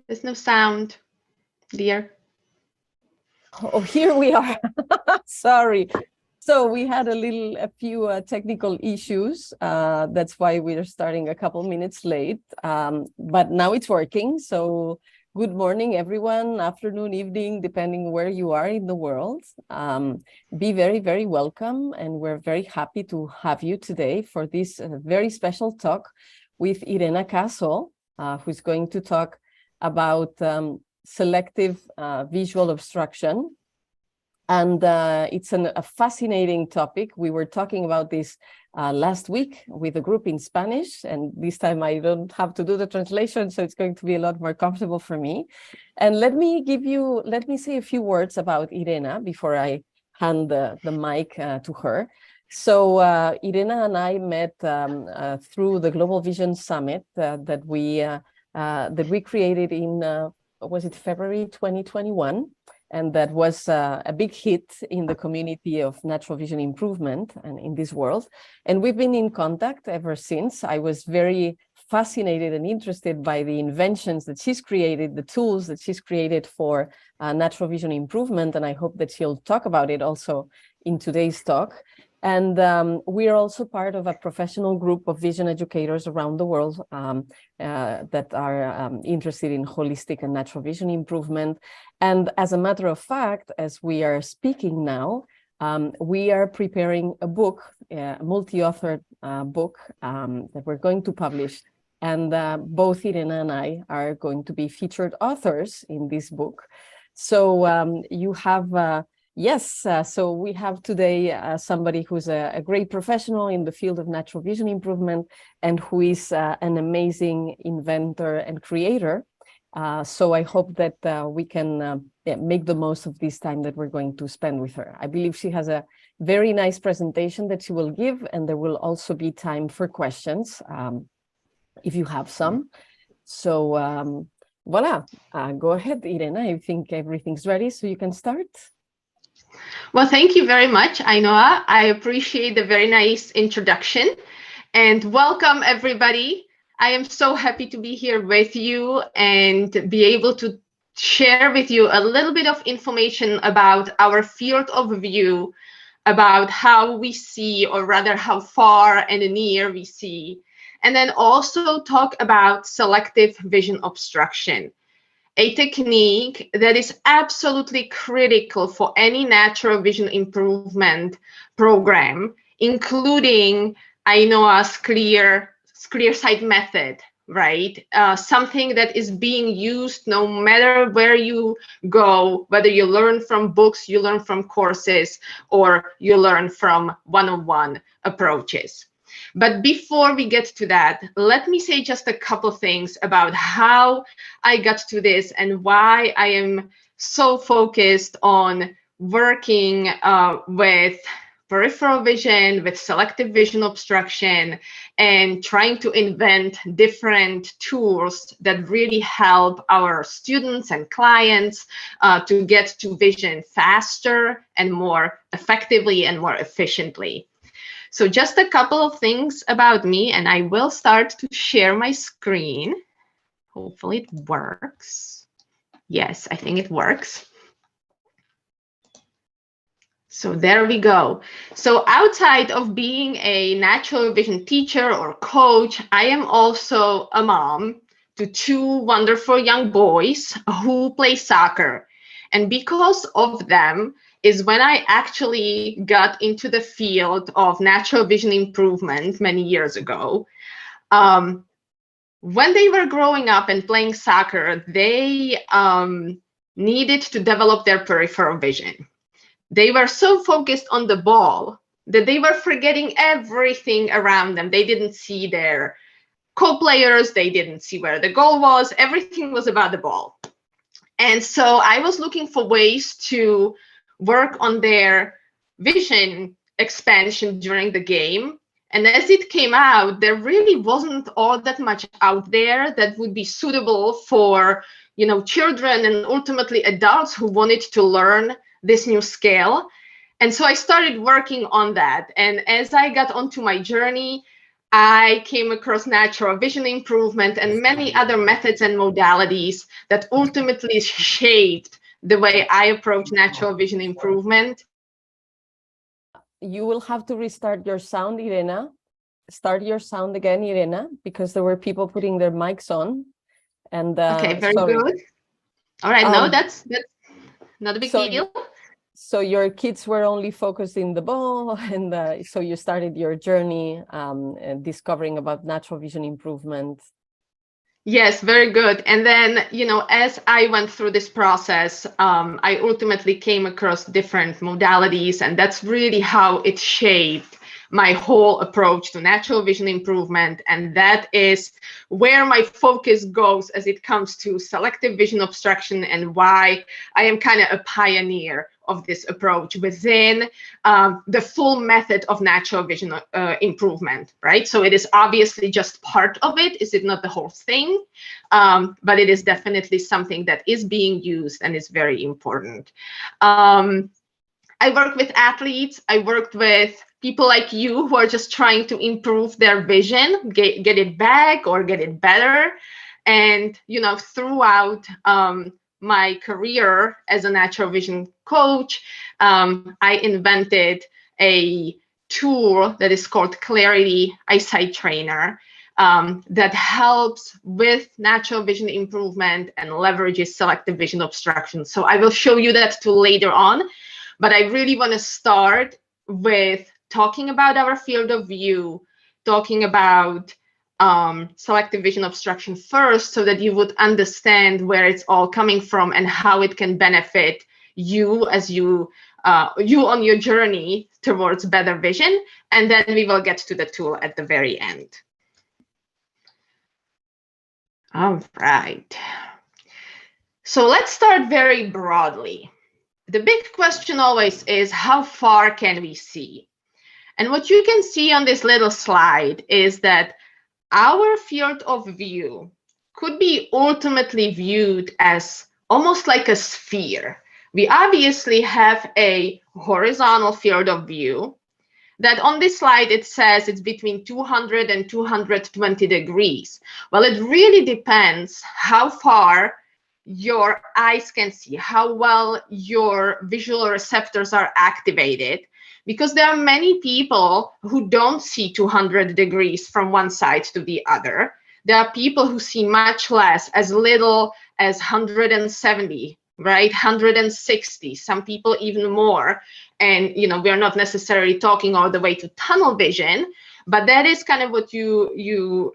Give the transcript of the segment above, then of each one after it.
There's no sound, dear. Oh, here we are. Sorry. So we had a few technical issues. That's why we're starting a couple minutes late. But now it's working. So good morning, everyone. Afternoon, evening, depending where you are in the world. Be very, very welcome. And we're very happy to have you today for this very special talk with Irena Castle, who's going to talk about selective visual obstruction. And it's a fascinating topic. We were talking about this last week with a group in Spanish, and this time I don't have to do the translation, so it's going to be a lot more comfortable for me. And let me say a few words about Irena before I hand the mic to her. So Irena and I met through the Global Vision Summit that we created in was it February 2021? And that was a big hit in the community of natural vision improvement and in this world. And we've been in contact ever since. I was very fascinated and interested by the inventions that she's created, the tools that she's created for natural vision improvement. And I hope that she'll talk about it also in today's talk. And we are also part of a professional group of vision educators around the world that are interested in holistic and natural vision improvement. And as a matter of fact, as we are speaking now, we are preparing a book, a multi-authored book that we're going to publish. And both Irena and I are going to be featured authors in this book. So you have... Yes, so we have today somebody who's a great professional in the field of natural vision improvement and who is an amazing inventor and creator. So I hope that we can make the most of this time that we're going to spend with her. I believe she has a very nice presentation that she will give, and there will also be time for questions if you have some. So voila, go ahead, Irena. I think everything's ready, so you can start. Well, thank you very much, Ainhoa. I appreciate the very nice introduction, and welcome everybody. I am so happy to be here with you and be able to share with you a little bit of information about our field of view, about how we see, or rather how far and near we see, and then also talk about selective vision obstruction, a technique that is absolutely critical for any natural vision improvement program, including Ainhoa's clear sight method, right? Something that is being used no matter where you go, whether you learn from books, you learn from courses, or you learn from one-on-one approaches. But before we get to that, let me say just a couple things about how I got to this and why I am so focused on working with peripheral vision, with selective vision obstruction, and trying to invent different tools that really help our students and clients to get to vision faster and more effectively and more efficiently. So just a couple of things about me, and I will start to share my screen. Hopefully it works. Yes, I think it works. So there we go. So outside of being a natural vision teacher or coach, I am also a mom to two wonderful young boys who play soccer. And because of them, is when I actually got into the field of natural vision improvement many years ago. When they were growing up and playing soccer, they needed to develop their peripheral vision. They were so focused on the ball that they were forgetting everything around them. They didn't see their co-players, they didn't see where the goal was, everything was about the ball. And so I was looking for ways to work on their vision expansion during the game. And as it came out, there really wasn't all that much out there that would be suitable for, children and ultimately adults who wanted to learn this new skill. And so I started working on that. And as I got onto my journey, I came across natural vision improvement and many other methods and modalities that ultimately shaped the way I approach natural vision improvement. You will have to restart your sound, Irena. Start your sound again, Irena, because there were people putting their mics on. And okay, very sorry. good. All right, no, that's not a big so deal. So your kids were only focused in the ball, and so you started your journey discovering about natural vision improvement. Yes, very good. And then, you know, as I went through this process, I ultimately came across different modalities, and that's really how it shaped my whole approach to natural vision improvement. And that is where my focus goes as it comes to selective vision obstruction, and why I am kind of a pioneer of this approach within the full method of natural vision improvement, right? So it is obviously just part of it. Is it not the whole thing? But it is definitely something that is being used and is very important. I work with athletes. I worked with people like you who are just trying to improve their vision, get it back or get it better. And, you know, throughout my career as a natural vision coach, I invented a tool that is called Clarity Eyesight Trainer that helps with natural vision improvement and leverages selective vision obstruction. So I will show you that tool later on, but I really want to start with talking about our field of view, talking about selective vision obstruction first, so that you would understand where it's all coming from and how it can benefit you as you on your journey towards better vision. And then we will get to the tool at the very end. All right. So let's start very broadly. The big question always is, how far can we see? And what you can see on this little slide is that our field of view could be ultimately viewed as almost like a sphere. We obviously have a horizontal field of view that on this slide, it says it's between 200 and 220 degrees. Well, it really depends how far your eyes can see, how well your visual receptors are activated, because there are many people who don't see 200 degrees from one side to the other. There are people who see much less, as little as 170, right? 160, some people even more. And, you know, we're not necessarily talking all the way to tunnel vision, but that is kind of what you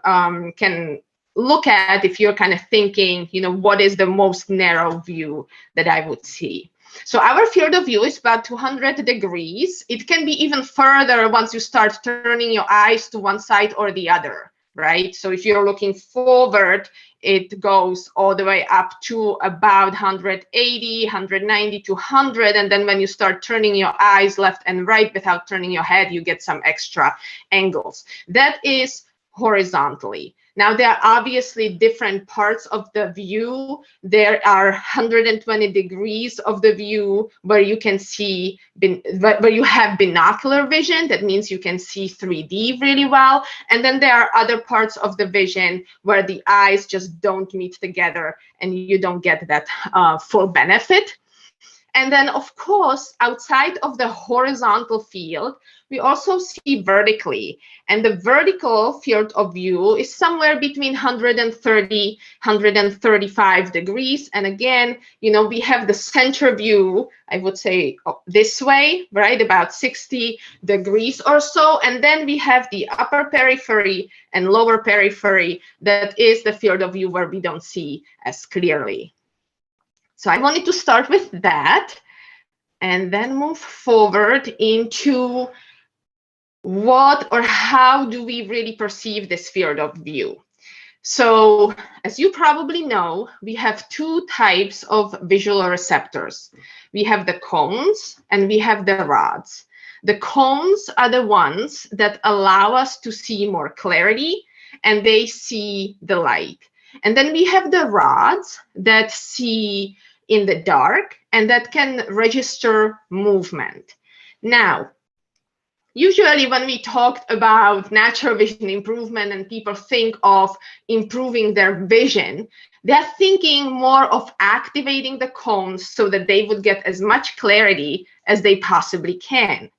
can look at if you're kind of thinking, you know, what is the most narrow view that I would see. So our field of view is about 200 degrees. It can be even further once you start turning your eyes to one side or the other, right? So if you're looking forward, it goes all the way up to about 180, 190 to 100. And then when you start turning your eyes left and right without turning your head, you get some extra angles. That is horizontally. Now, there are obviously different parts of the view. There are 120 degrees of the view where you can see, where you have binocular vision. That means you can see 3D really well. And then there are other parts of the vision where the eyes just don't meet together and you don't get that full benefit. And then, of course, outside of the horizontal field, we also see vertically. And the vertical field of view is somewhere between 130, 135 degrees. And again, you know, we have the center view, I would say this way, right, about 60 degrees or so. And then we have the upper periphery and lower periphery. That is the field of view where we don't see as clearly. So I wanted to start with that and then move forward into what or how do we really perceive this field of view. So as you probably know, we have two types of visual receptors. We have the cones and we have the rods. The cones are the ones that allow us to see more clarity and they see the light. And then we have the rods that see in the dark and that can register movement. Now, usually when we talked about natural vision improvement and people think of improving their vision, they're thinking more of activating the cones so that they would get as much clarity as they possibly can.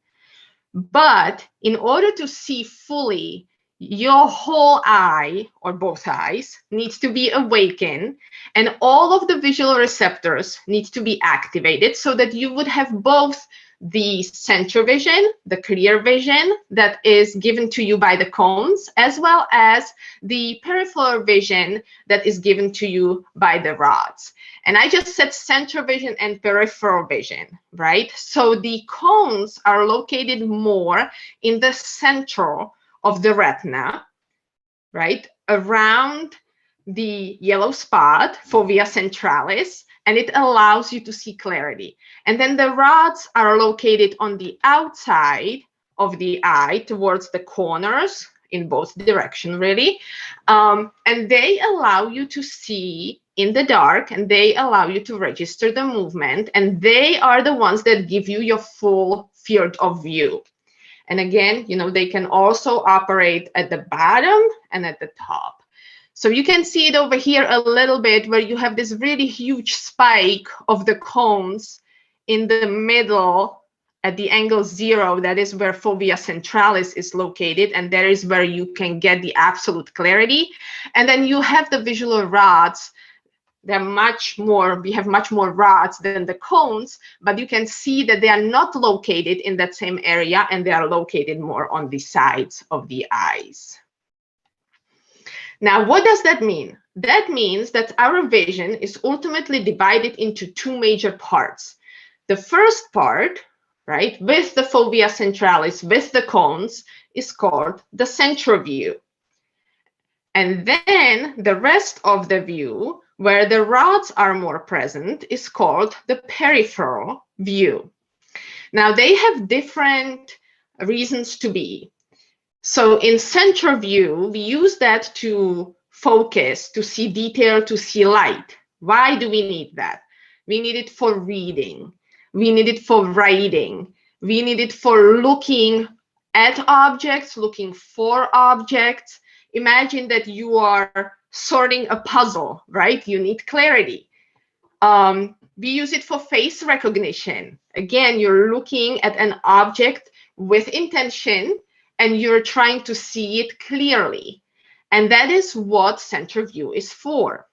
But in order to see fully, your whole eye or both eyes needs to be awakened, and all of the visual receptors need to be activated so that you would have both the central vision, the clear vision that is given to you by the cones, as well as the peripheral vision that is given to you by the rods. And I just said central vision and peripheral vision, right? So the cones are located more in the center of the retina, right? Around the yellow spot, fovea centralis, and it allows you to see clarity. And then the rods are located on the outside of the eye towards the corners in both directions, really. And they allow you to see in the dark, and they allow you to register the movement, and they are the ones that give you your full field of view. And again, you know, they can also operate at the bottom and at the top. So you can see it over here a little bit where you have this really huge spike of the cones in the middle at the angle 0. That is where fovea centralis is located, and that is where you can get the absolute clarity. And then you have the visual rods. They're much more, we have much more rods than the cones, but you can see that they are not located in that same area, and they are located more on the sides of the eyes. Now, what does that mean? That means that our vision is ultimately divided into two major parts. The first part, right, with the fovea centralis, with the cones, is called the central view. And then the rest of the view, where the rods are more present, is called the peripheral view. Now, they have different reasons to be. So in central view, we use that to focus, to see detail, to see light. Why do we need that? We need it for reading. We need it for writing. We need it for looking at objects, looking for objects. Imagine that you are sorting a puzzle, right? You need clarity. We use it for face recognition. Again, you're looking at an object with intention, and you're trying to see it clearly. And that is what central view is for.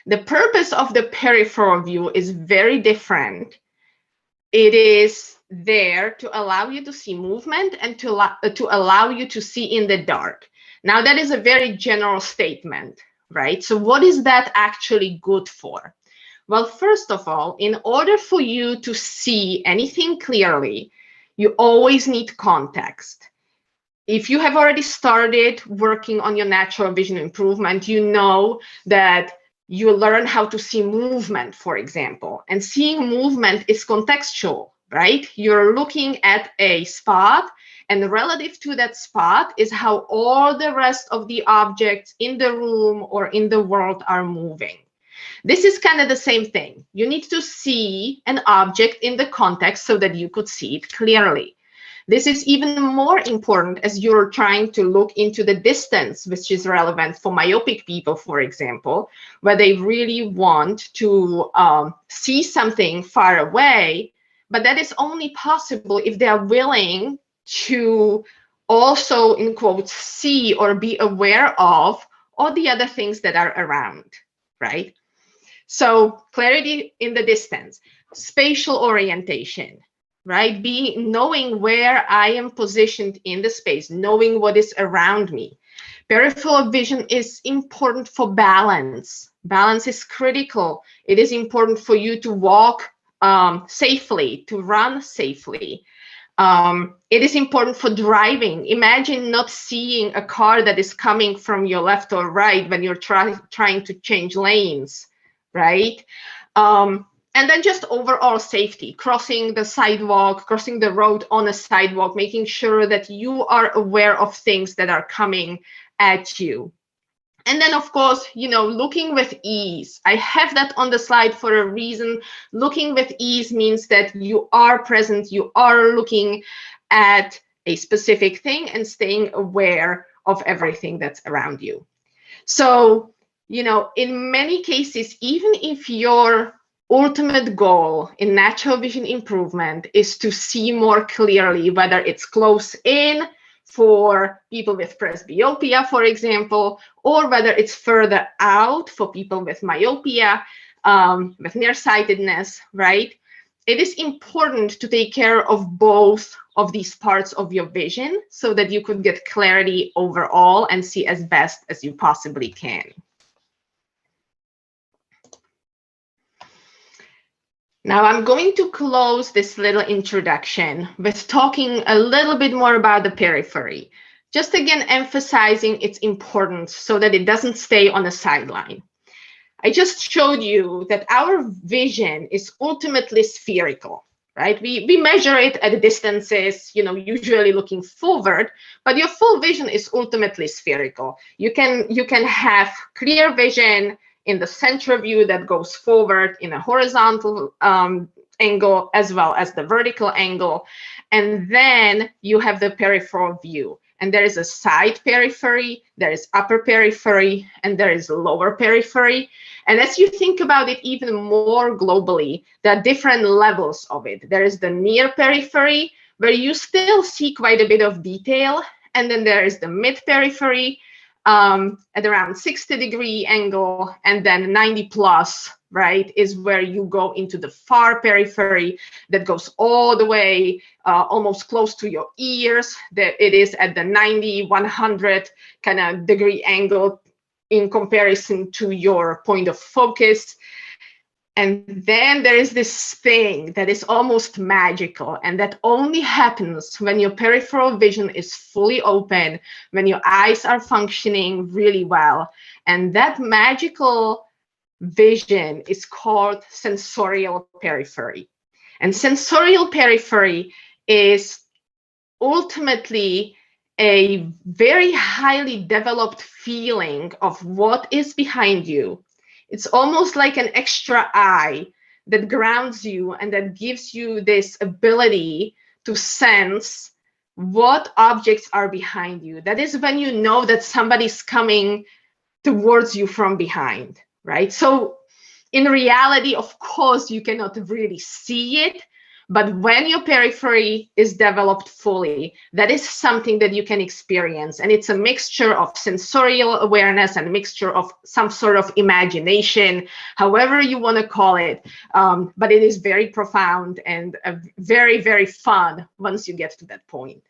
The purpose of the peripheral view is very different. It is there to allow you to see movement and to allow you to see in the dark. Now, that is a very general statement, right? So what is that actually good for? Well, first of all, in order for you to see anything clearly, you always need context. If you have already started working on your natural vision improvement, you know that you learn how to see movement, for example, and seeing movement is contextual, right? You're looking at a spot, and relative to that spot is how all the rest of the objects in the room or in the world are moving. This is kind of the same thing. You need to see an object in the context so that you could see it clearly. This is even more important as you're trying to look into the distance, which is relevant for myopic people, for example, where they really want to see something far away, but that is only possible if they are willing to also, in quotes, see or be aware of all the other things that are around, right? So clarity in the distance, spatial orientation, right? Knowing where I am positioned in the space, knowing what is around me. Peripheral vision is important for balance. Balance is critical. It is important for you to walk safely, to run safely. It is important for driving. Imagine not seeing a car that is coming from your left or right when you're trying to change lanes, right? And then just overall safety, crossing the sidewalk, crossing the road on a sidewalk, making sure that you are aware of things that are coming at you. And then, of course, you know, looking with ease. I have that on the slide for a reason. Looking with ease means that you are present, you are looking at a specific thing and staying aware of everything that's around you. So, you know, in many cases, even if your ultimate goal in natural vision improvement is to see more clearly, whether it's close in for people with presbyopia, for example, or whether it's further out for people with myopia, with nearsightedness, right? It is important to take care of both of these parts of your vision so that you could get clarity overall and see as best as you possibly can. Now I'm going to close this little introduction with talking a little bit more about the periphery, just again emphasizing its importance so that it doesn't stay on the sideline. I just showed you that our vision is ultimately spherical, right? We measure it at distances, you know, usually looking forward, but your full vision is ultimately spherical. You can have clear vision in the center view that goes forward in a horizontal angle as well as the vertical angle. And then you have the peripheral view. And there is a side periphery, there is upper periphery, and there is lower periphery. And as you think about it even more globally, there are different levels of it. There is the near periphery, where you still see quite a bit of detail. And then there is the mid periphery at around 60-degree angle, and then 90 plus, right, is where you go into the far periphery that goes all the way almost close to your ears. That it is at the 90, 100 kind of degree angle in comparison to your point of focus. And then there is this thing that is almost magical, and that only happens when your peripheral vision is fully open, when your eyes are functioning really well. And that magical vision is called sensorial periphery. And sensorial periphery is ultimately a very highly developed feeling of what is behind you. It's almost like an extra eye that grounds you and that gives you this ability to sense what objects are behind you. That is when you know that somebody's coming towards you from behind, right? So in reality, of course, you cannot really see it, but when your periphery is developed fully, that is something that you can experience. And it's a mixture of sensorial awareness and a mixture of some sort of imagination, however you want to call it. But it is very profound and very, very fun once you get to that point.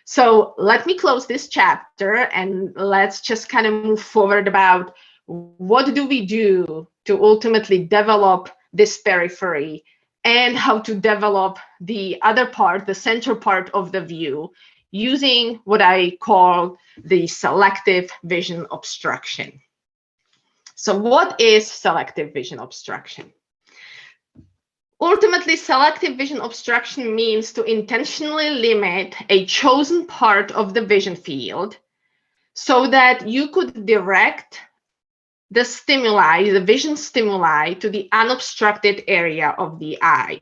So let me close this chapter and let's just kind of move forward about what do we do to ultimately develop this periphery and how to develop the other part, the center part of the view, using what I call the selective vision obstruction. So what is selective vision obstruction? Ultimately, selective vision obstruction means to intentionally limit a chosen part of the vision field so that you could direct the stimuli, the vision stimuli, to the unobstructed area of the eye.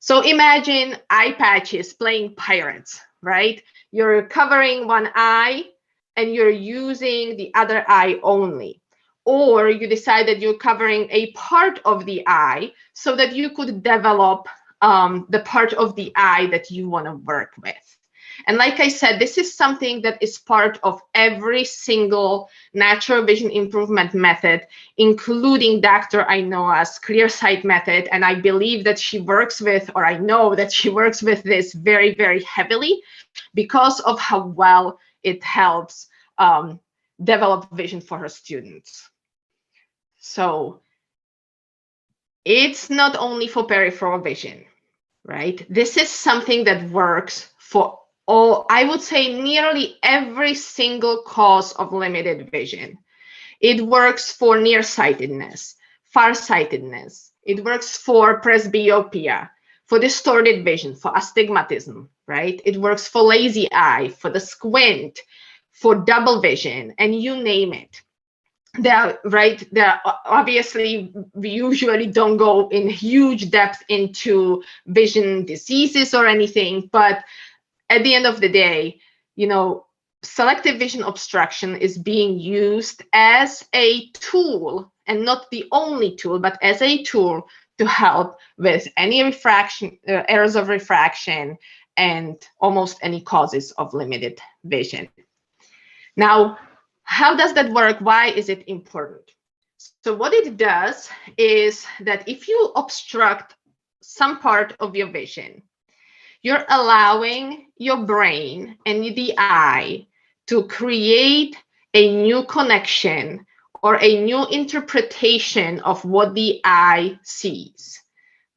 So imagine eye patches playing pirates, right? You're covering one eye and you're using the other eye only. Or you decide that you're covering a part of the eye so that you could develop the part of the eye that you want to work with. And like I said, this is something that is part of every single natural vision improvement method, including Dr. Ainhoa's clear sight method. And I believe that she works with, or I know that she works with this very, very heavily because of how well it helps develop vision for her students. So it's not only for peripheral vision, right? This is something that works for all, I would say nearly every single cause of limited vision. It works for nearsightedness, farsightedness. It works for presbyopia, for distorted vision, for astigmatism, right? It works for lazy eye, for the squint, for double vision, and you name it. Obviously, we usually don't go in huge depth into vision diseases or anything, but at the end of the day, selective vision obstruction is being used as a tool, and not the only tool, but as a tool to help with any refraction, errors of refraction, and almost any causes of limited vision. Now, how does that work? Why is it important? So what it does is that if you obstruct some part of your vision, you're allowing your brain and the eye to create a new connection or a new interpretation of what the eye sees,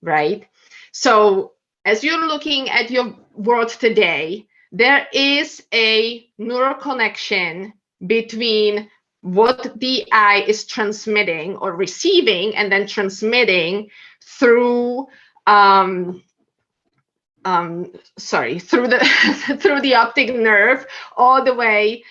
right? So as you're looking at your world today, there is a neural connection between what the eye is transmitting or receiving and then transmitting through through the optic nerve all the way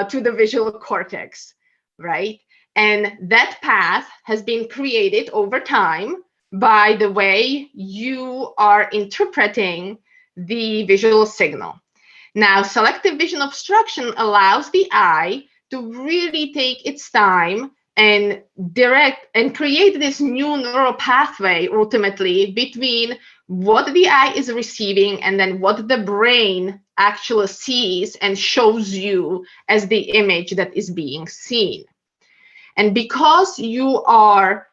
to the visual cortex, right? And that path has been created over time by the way you are interpreting the visual signal. Now, selective vision obstruction allows the eye to really take its time and direct and create this new neural pathway ultimately between what the eye is receiving and then what the brain actually sees and shows you as the image that is being seen. And because you are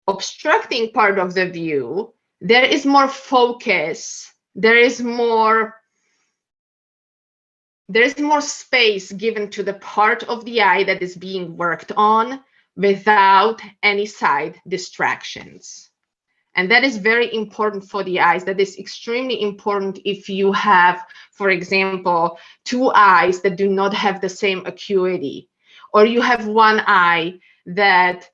obstructing part of the view, there is more focus, there is more space given to the part of the eye that is being worked on without any side distractions. And that is very important for the eyes. That is extremely important if you have, for example, two eyes that do not have the same acuity, or you have one eye that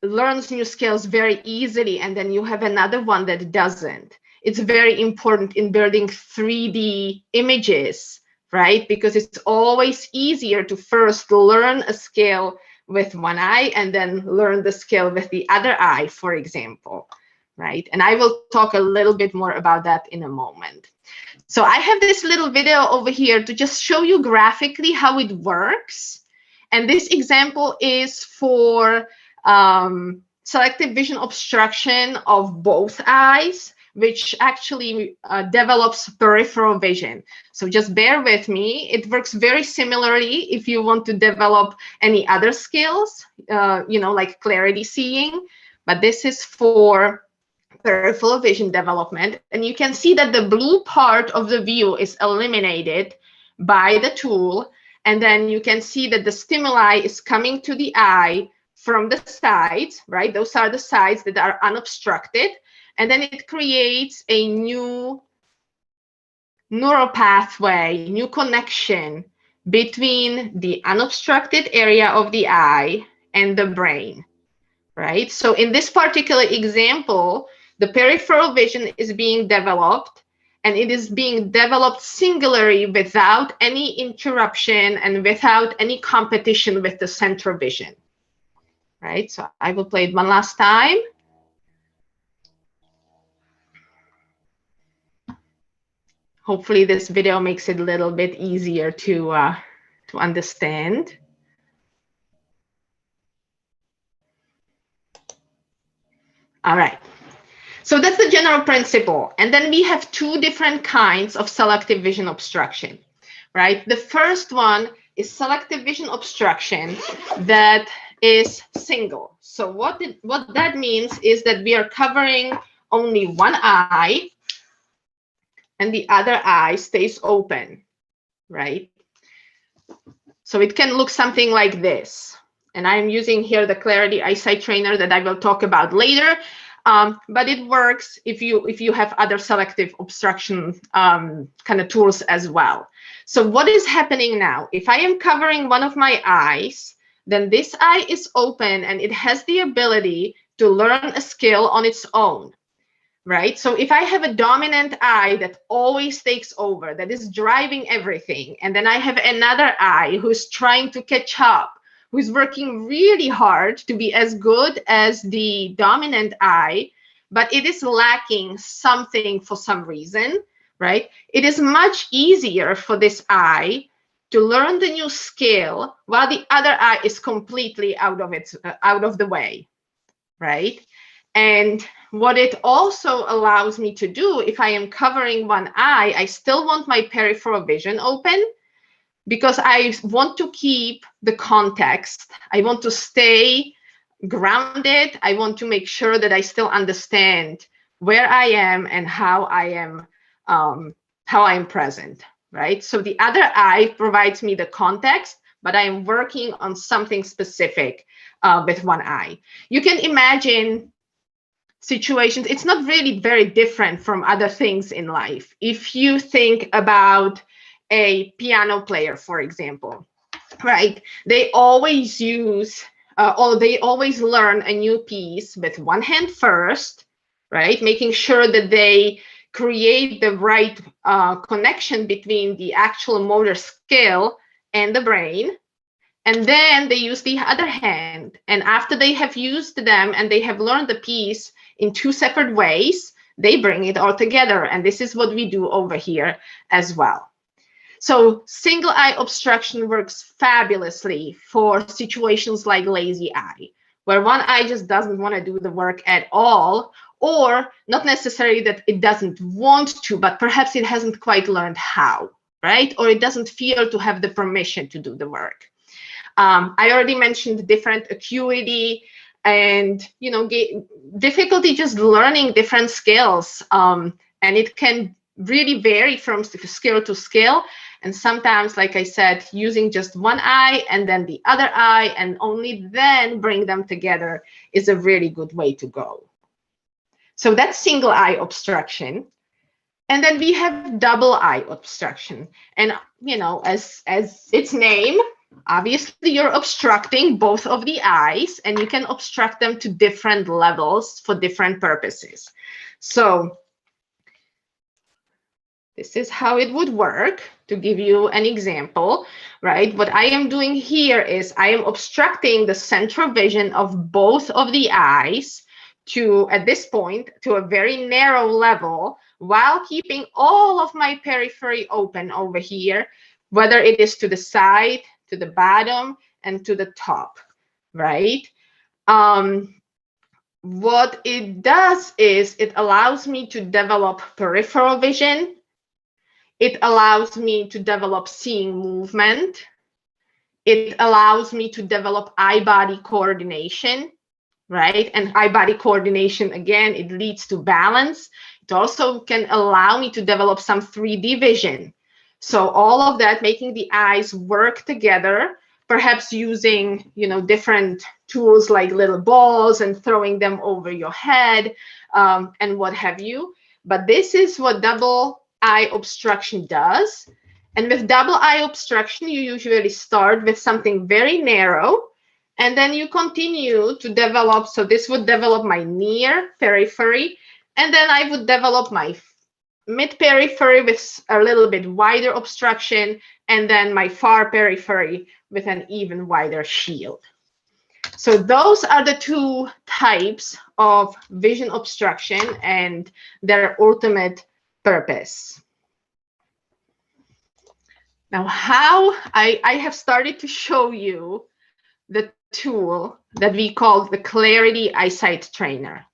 learns new skills very easily and then you have another one that doesn't. It's very important in building 3D images, right? Because it's always easier to first learn a skill with one eye and then learn the skill with the other eye, for example, right? And I will talk a little bit more about that in a moment. So I have this little video over here to just show you graphically how it works. And this example is for selective vision obstruction of both eyes, which actually develops peripheral vision. So just bear with me. It works very similarly if you want to develop any other skills, like clarity seeing, but this is for peripheral vision development. And you can see that the blue part of the view is eliminated by the tool. And then you can see that the stimuli is coming to the eye from the sides, right? Those are the sides that are unobstructed. And then it creates a new neural pathway, new connection between the unobstructed area of the eye and the brain, right? So in this particular example, the peripheral vision is being developed, and it is being developed singularly without any interruption and without any competition with the central vision, right? So I will play it one last time. Hopefully this video makes it a little bit easier to understand. All right. So that's the general principle. And then we have two different kinds of selective vision obstruction, right? The first one is selective vision obstruction that is single. So what that means is that we are covering only one eye and the other eye stays open, right? So it can look something like this. And I'm using here the Clarity Eyesight Trainer that I will talk about later. But it works if you have other selective obstruction kind of tools as well. So what is happening now? If I am covering one of my eyes, then this eye is open and it has the ability to learn a skill on its own, right? So if I have a dominant eye that always takes over, that is driving everything, and then I have another eye who's trying to catch up, who is working really hard to be as good as the dominant eye, but it is lacking something for some reason, right? It is much easier for this eye to learn the new skill while the other eye is completely out of the way, right? And what it also allows me to do, if I am covering one eye, I still want my peripheral vision open because I want to keep the context. I want to stay grounded. I want to make sure that I still understand where I am and how I am present, right? So the other eye provides me the context, but I am working on something specific with one eye. You can imagine situations, it's not really very different from other things in life. If you think about a piano player, for example, right? They always use, or they always learn a new piece with one hand first, right? Making sure that they create the right connection between the actual motor skill and the brain. And then they use the other hand. And after they have used them and they have learned the piece in two separate ways, they bring it all together. And this is what we do over here as well. So single eye obstruction works fabulously for situations like lazy eye, where one eye just doesn't want to do the work at all, or not necessarily that it doesn't want to, but perhaps it hasn't quite learned how, right? Or it doesn't feel to have the permission to do the work. I already mentioned different acuity and, you know, difficulty just learning different skills. And it can really vary from skill to skill. And sometimes, like I said, using just one eye and then the other eye and only then bring them together is a really good way to go. So that's single eye obstruction. And then we have double eye obstruction. And, you know, as its name, obviously you're obstructing both of the eyes, and you can obstruct them to different levels for different purposes. So this is how it would work. To give you an example, right? What I am doing here is I am obstructing the central vision of both of the eyes to, at this point, to a very narrow level, while keeping all of my periphery open over here, whether it is to the side, to the bottom, and to the top, right? What it does is it allows me to develop peripheral vision. It allows me to develop seeing movement. It allows me to develop eye-body coordination, right? And eye-body coordination, again, it leads to balance. It also can allow me to develop some 3D vision. So all of that, making the eyes work together, perhaps using, you know, different tools like little balls and throwing them over your head and what have you. But this is what double eye obstruction does. And with double eye obstruction, you usually start with something very narrow, and then you continue to develop. So this would develop my near periphery, and then I would develop my mid periphery with a little bit wider obstruction, and then my far periphery with an even wider shield. So those are the two types of vision obstruction and their ultimate purpose. Now, how I have started to show you the tool that we call the Clarity Eyesight Trainer.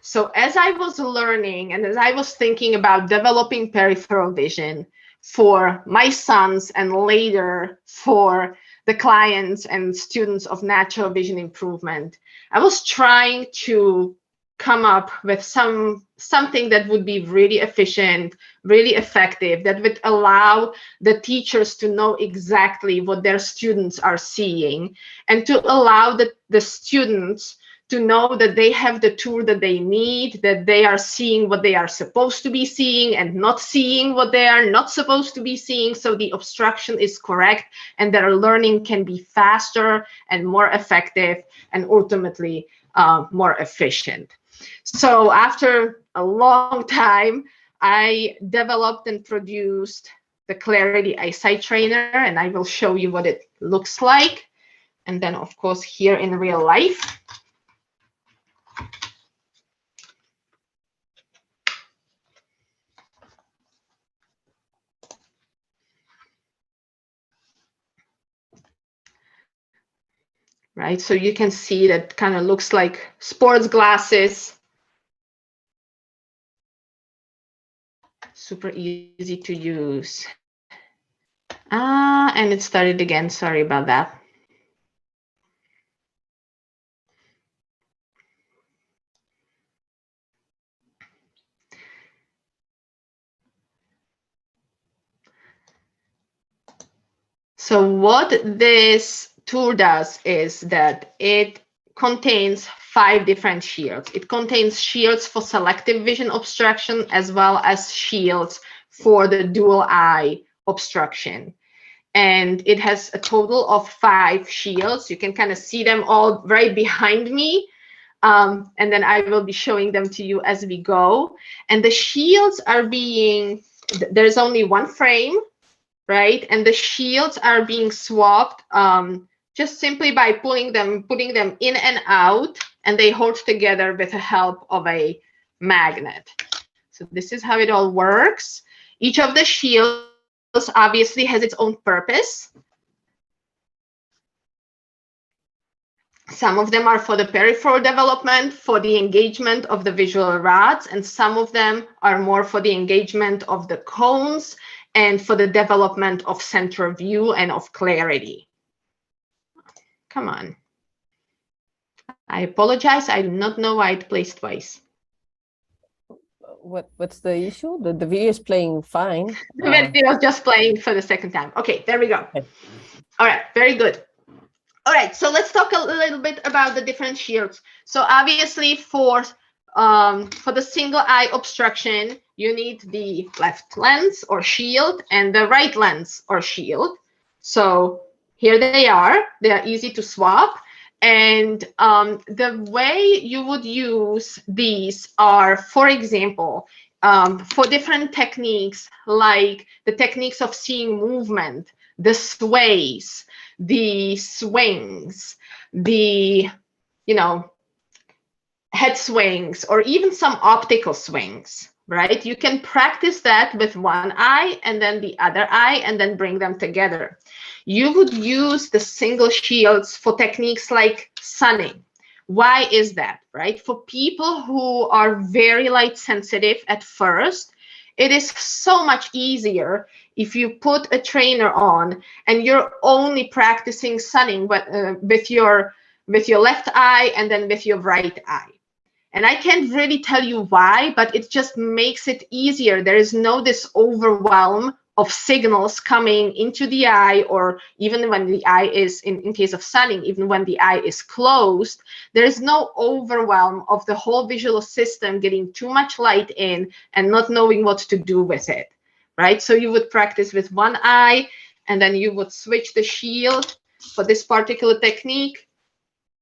So as I was learning and as I was thinking about developing peripheral vision for my sons and later for the clients and students of natural vision improvement, I was trying to come up with something that would be really efficient, really effective, that would allow the teachers to know exactly what their students are seeing, and to allow the students to know that they have the tool that they need, that they are seeing what they are supposed to be seeing and not seeing what they are not supposed to be seeing, so the obstruction is correct and their learning can be faster and more effective and ultimately more efficient. So after a long time, I developed and produced the Clarity Eyesight Trainer, and I will show you what it looks like. and then of course here in real life. Right, so you can see that kind of looks like sports glasses. Super easy to use. And it started again, sorry about that. So what this tool does is that it contains 5 different shields. It contains shields for selective vision obstruction as well as shields for the dual eye obstruction. And it has a total of 5 shields. You can kind of see them all right behind me. And then I will be showing them to you as we go. And the shields are being, there's only one frame, right? And the shields are being swapped just simply by putting them in and out, and they hold together with the help of a magnet. So this is how it all works. Each of the shields obviously has its own purpose. Some of them are for the peripheral development, for the engagement of the visual rods, and some of them are more for the engagement of the cones and for the development of central view and of clarity. Come on. I apologize. I do not know why it plays twice. What's the issue? The video is playing fine. The video was just playing for the second time. Okay, there we go. Okay. All right, very good. All right, so let's talk a little bit about the different shields. So obviously for the single eye obstruction, you need the left lens or shield and the right lens or shield. So here they are. They are easy to swap. And the way you would use these are, for example, for different techniques, like the techniques of seeing movement, the sways, the swings, the, head swings, or even some optical swings, right? You can practice that with one eye and then the other eye and then bring them together. You would use the single shields for techniques like sunning. Why is that, right? For people who are very light sensitive at first, it is so much easier if you put a trainer on and you're only practicing sunning with your left eye and then with your right eye. And I can't really tell you why, but it just makes it easier. There is no this overwhelm of signals coming into the eye, or even when the eye is, in case of sunning, even when the eye is closed, there is no overwhelm of the whole visual system getting too much light in and not knowing what to do with it, right? So you would practice with one eye, and then you would switch the shield for this particular technique,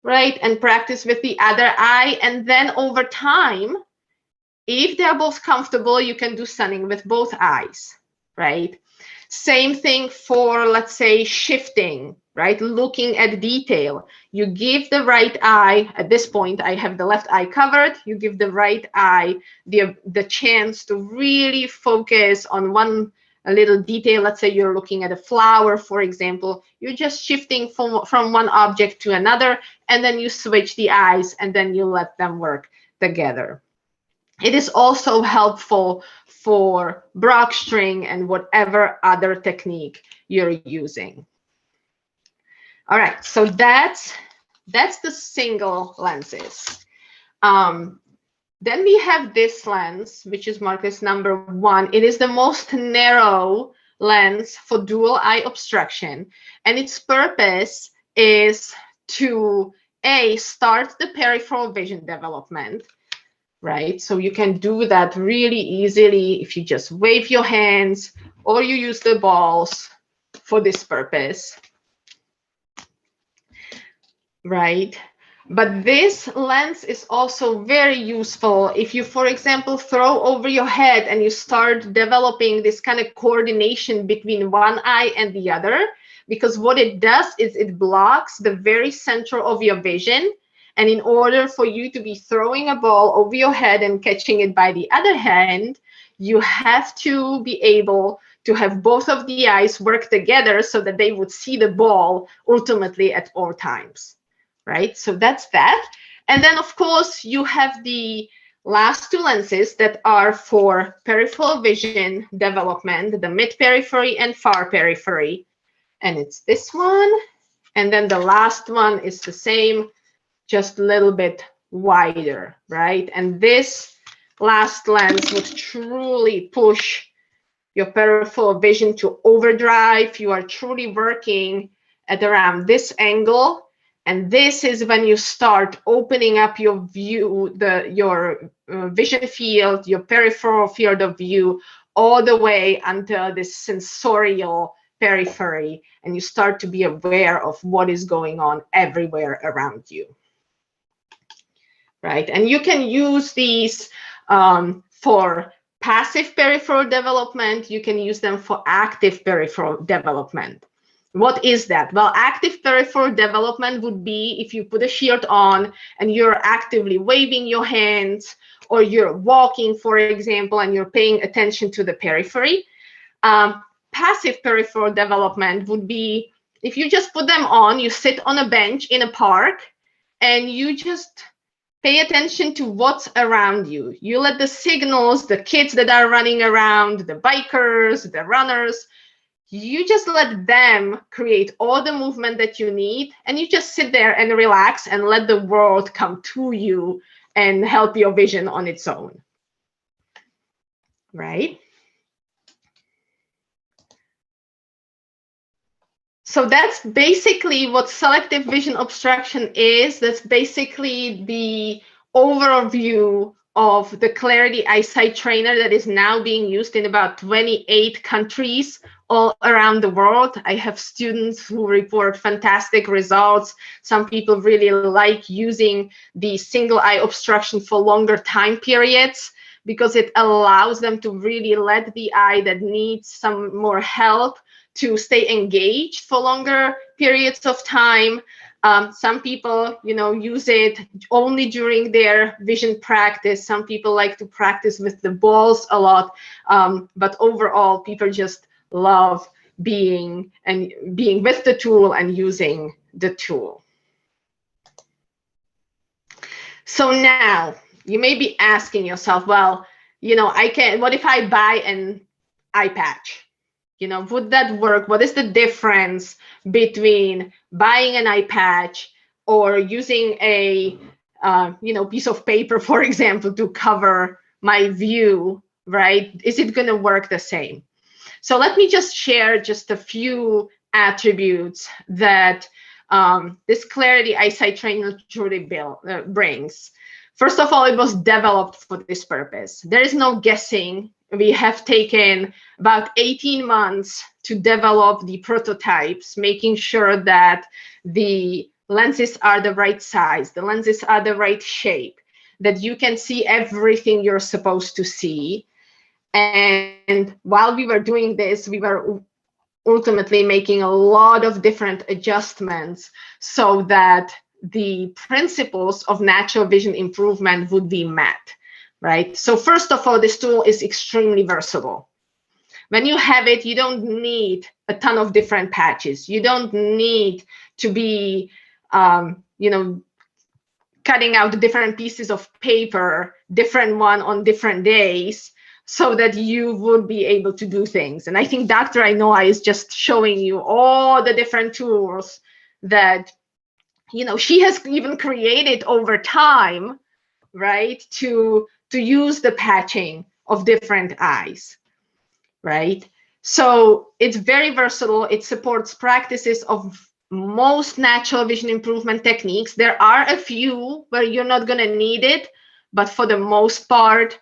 right? And practice with the other eye. And then over time, if they're both comfortable, you can do sunning with both eyes, right? Same thing for, let's say, shifting, right? Looking at detail. You give the right eye, at this point, I have the left eye covered. You give the right eye the chance to really focus on a little detail. Let's say you're looking at a flower, for example. You're just shifting from one object to another, and then you switch the eyes, and then you let them work together. It is also helpful for Brock string and whatever other technique you're using. All right, so that's the single lenses. Then we have this lens, which is marked as number 1. It is the most narrow lens for dual eye obstruction, and its purpose is to start the peripheral vision development, right? So you can do that really easily if you just wave your hands or you use the balls for this purpose, right? But this lens is also very useful if you, for example, throw over your head and you start developing this kind of coordination between one eye and the other, because what it does is it blocks the very center of your vision. And in order for you to be throwing a ball over your head and catching it by the other hand, you have to be able to have both of the eyes work together so that they would see the ball ultimately at all times. Right? So that's that. And then, of course, you have the last two lenses that are for peripheral vision development, the mid periphery and far periphery. And it's this one. And then the last one is the same, just a little bit wider, right? And this last lens would truly push your peripheral vision to overdrive. You are truly working at around this angle. And this is when you start opening up your view, your vision field, your peripheral field of view, all the way until this sensorial periphery, and you start to be aware of what is going on everywhere around you. Right? And you can use these for passive peripheral development. You can use them for active peripheral development. What is that? Well, active peripheral development would be if you put a shield on and you're actively waving your hands, or you're walking, for example, and you're paying attention to the periphery. Passive peripheral development would be if you just put them on, you sit on a bench in a park, and you just pay attention to what's around you. You let the signals, the kids that are running around, the bikers, the runners, you just let them create all the movement that you need, and you just sit there and relax and let the world come to you and help your vision on its own, right? So that's basically what selective vision obstruction is. That's basically the overview of the Clarity Eyesight Trainer that is now being used in about 28 countries all around the world. I have students who report fantastic results. Some people really like using the single eye obstruction for longer time periods because it allows them to really let the eye that needs some more help to stay engaged for longer periods of time. Some people, use it only during their vision practice. Some people like to practice with the balls a lot, but overall, people just love being with the tool and using the tool. So now you may be asking yourself, well, what if I buy an eye patch? Would that work? What is the difference between buying an eye patch or using a, piece of paper, for example, to cover my view, right? Is it going to work the same? So let me just share just a few attributes that this Clarity Eyesight Trainer truly brings. First of all, it was developed for this purpose. There is no guessing. We have taken about 18 months to develop the prototypes, making sure that the lenses are the right size, the lenses are the right shape, that you can see everything you're supposed to see. And while we were doing this, we were ultimately making a lot of different adjustments so that the principles of natural vision improvement would be met. Right? So first of all, this tool is extremely versatile. When you have it, you don't need a ton of different patches. You don't need to be, cutting out different pieces of paper, different one on different days, so that you would be able to do things. And I think Dr. Ainhoa is just showing you all the different tools that, she has even created over time, right, to use the patching of different eyes, right? So it's very versatile. It supports practices of most natural vision improvement techniques. There are a few where you're not going to need it, but for the most part,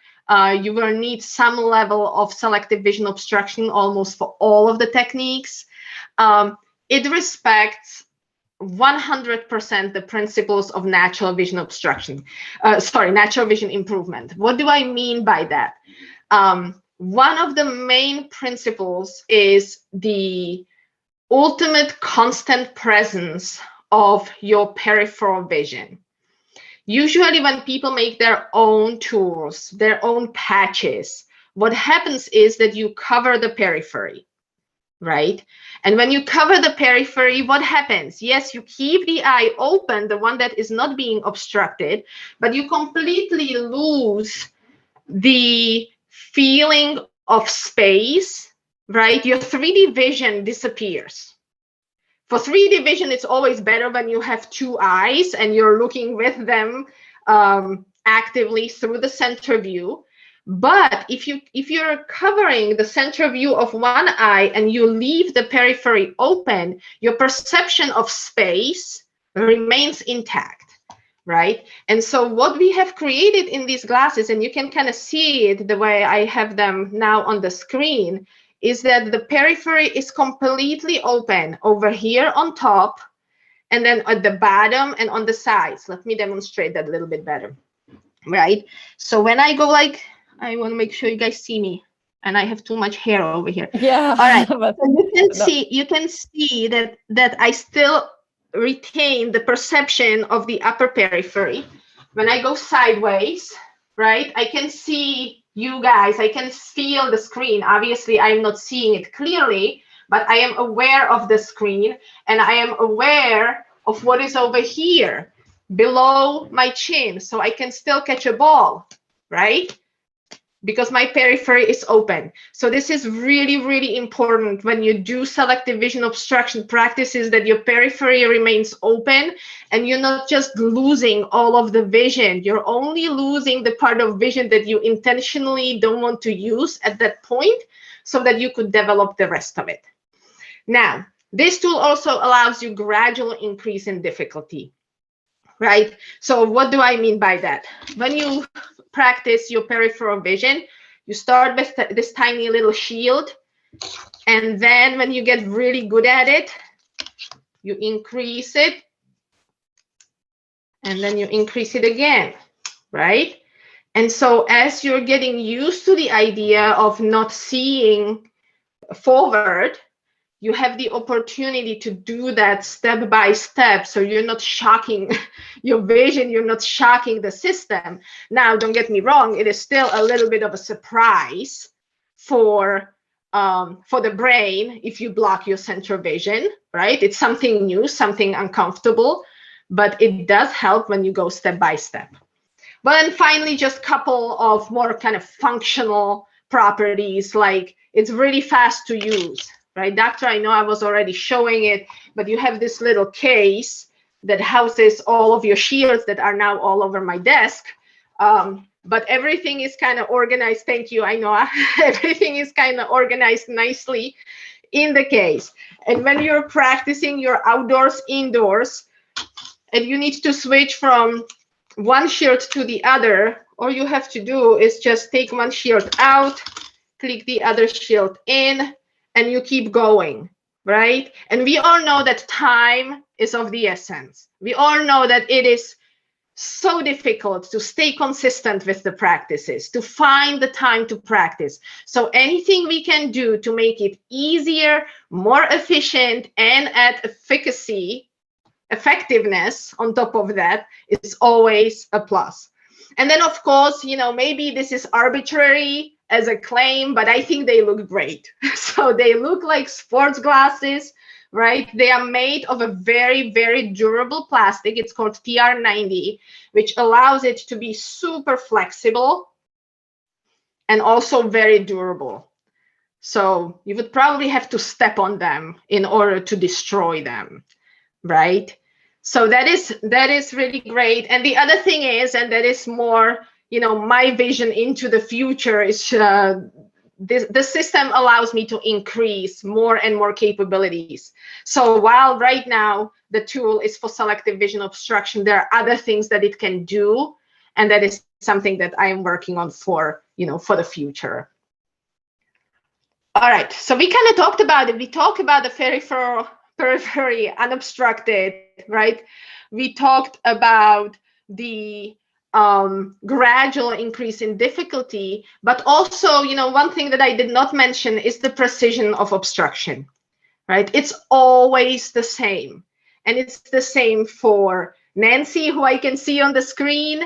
you will need some level of selective vision obstruction almost for all of the techniques. It respects 100% the principles of natural vision obstruction, natural vision improvement. What do I mean by that? One of the main principles is the ultimate constant presence of your peripheral vision. Usually when people make their own tools, their own patches, what happens is that you cover the periphery, right? And when you cover the periphery, what happens? Yes, you keep the eye open, the one that is not being obstructed, but you completely lose the feeling of space, right? Your 3D vision disappears. For 3D vision, it's always better when you have two eyes and you're looking with them actively through the center view. But if you're covering the center view of one eye and you leave the periphery open, your perception of space remains intact, right? And so what we have created in these glasses, and you can kind of see it the way I have them now on the screen, is that the periphery is completely open over here on top, and then at the bottom and on the sides. Let me demonstrate that a little bit better, right? So when I go like, I want to make sure you guys see me, and I have too much hair over here. Yeah. All right. But so you can see that I still retain the perception of the upper periphery. When I go sideways, right, I can see you guys, I can feel the screen. Obviously, I'm not seeing it clearly, but I am aware of the screen, and I am aware of what is over here below my chin, so I can still catch a ball, right? Because my periphery is open. So this is really, really important when you do selective vision obstruction practices, that your periphery remains open and you're not just losing all of the vision. You're only losing the part of vision that you intentionally don't want to use at that point, so that you could develop the rest of it. Now, this tool also allows you gradual increase in difficulty, right? So what do I mean by that? When you practice your peripheral vision, you start with this tiny little shield, and then when you get really good at it, you increase it, and then you increase it again, right? And so as you're getting used to the idea of not seeing forward, you have the opportunity to do that step by step, so you're not shocking your vision, you're not shocking the system. Now, don't get me wrong, it is still a little bit of a surprise for the brain if you block your central vision, right? It's something new, something uncomfortable, but it does help when you go step by step. But then finally, just a couple of more kind of functional properties, like it's really fast to use. Right, Doctor, I know I was already showing it, but you have this little case that houses all of your shields that are now all over my desk. But everything is kind of organized. Thank you, Ainhoa. Everything is kind of organized nicely in the case. And when you're practicing your outdoors, indoors, and you need to switch from one shield to the other, all you have to do is just take one shield out, click the other shield in, and you keep going, right? And we all know that time is of the essence. We all know that it is so difficult to stay consistent with the practices, to find the time to practice. So anything we can do to make it easier, more efficient, and add effectiveness on top of that is always a plus. And then, of course, you know, maybe this is arbitrary as a claim, but I think they look great. So they look like sports glasses, right? They are made of a very, very durable plastic. It's called TR90, which allows it to be super flexible and also very durable. So you would probably have to step on them in order to destroy them, right? So that is really great. And the other thing is, and that is more, you know, my vision into the future, is the system allows me to increase more and more capabilities. So while right now the tool is for selective vision obstruction, there are other things that it can do, and that is something that I am working on for, you know, for the future. All right, so we kind of talked about it. We talked about the peripheral periphery, unobstructed, right? We talked about the gradual increase in difficulty, but also, one thing that I did not mention is the precision of obstruction, right? It's always the same. And it's the same for Nancy, who I can see on the screen,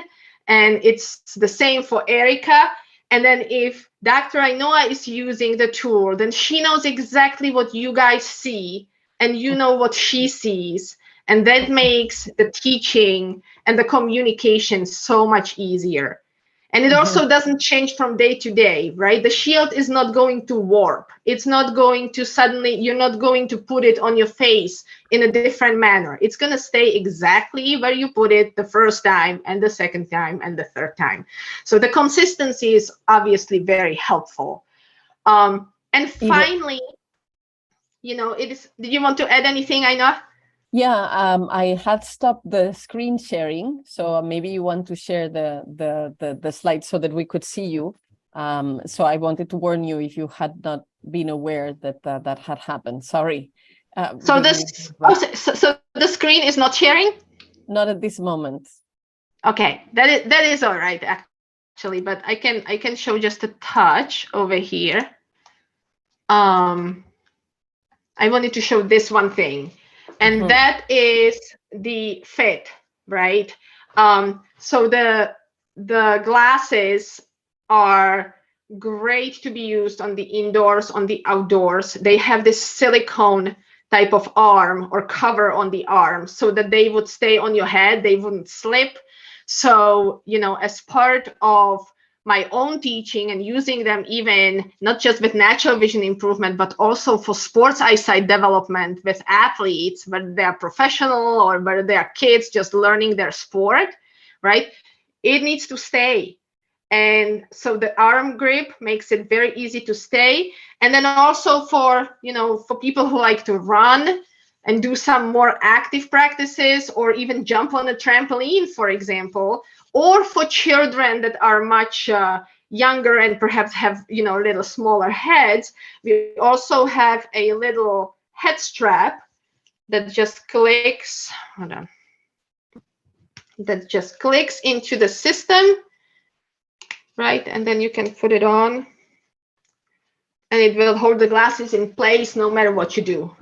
and it's the same for Erica. And then if Dr. Ainhoa is using the tool, then she knows exactly what you guys see, and you know what she sees. And that makes the teaching and the communication so much easier. And it also doesn't change from day to day, right? The shield is not going to warp. It's not going to suddenly, you're not going to put it on your face in a different manner. It's going to stay exactly where you put it the first time and the second time and the third time. So the consistency is obviously very helpful. And finally, it is, did you want to add anything, Ainhoa? Yeah, I had stopped the screen sharing, so maybe you want to share the slides so that we could see you. So I wanted to warn you if you had not been aware that that had happened. Sorry. So the screen is not sharing? Not at this moment. Okay, that is all right actually, but I can show just a touch over here. I wanted to show this one thing, and that is the fit, right? So the glasses are great to be used on the indoors, on the outdoors. They have this silicone type of arm or cover on the arm so that they would stay on your head, they wouldn't slip. So, as part of my own teaching and using them even not just with natural vision improvement, but also for sports eyesight development with athletes, whether they're professional or whether they're kids just learning their sport, right? It needs to stay. And so the arm grip makes it very easy to stay. And then also for people who like to run and do some more active practices, or even jump on a trampoline, for example, or for children that are much younger and perhaps have, little smaller heads, we also have a little head strap that just clicks, hold on, that just clicks into the system, right? And then you can put it on and it will hold the glasses in place no matter what you do.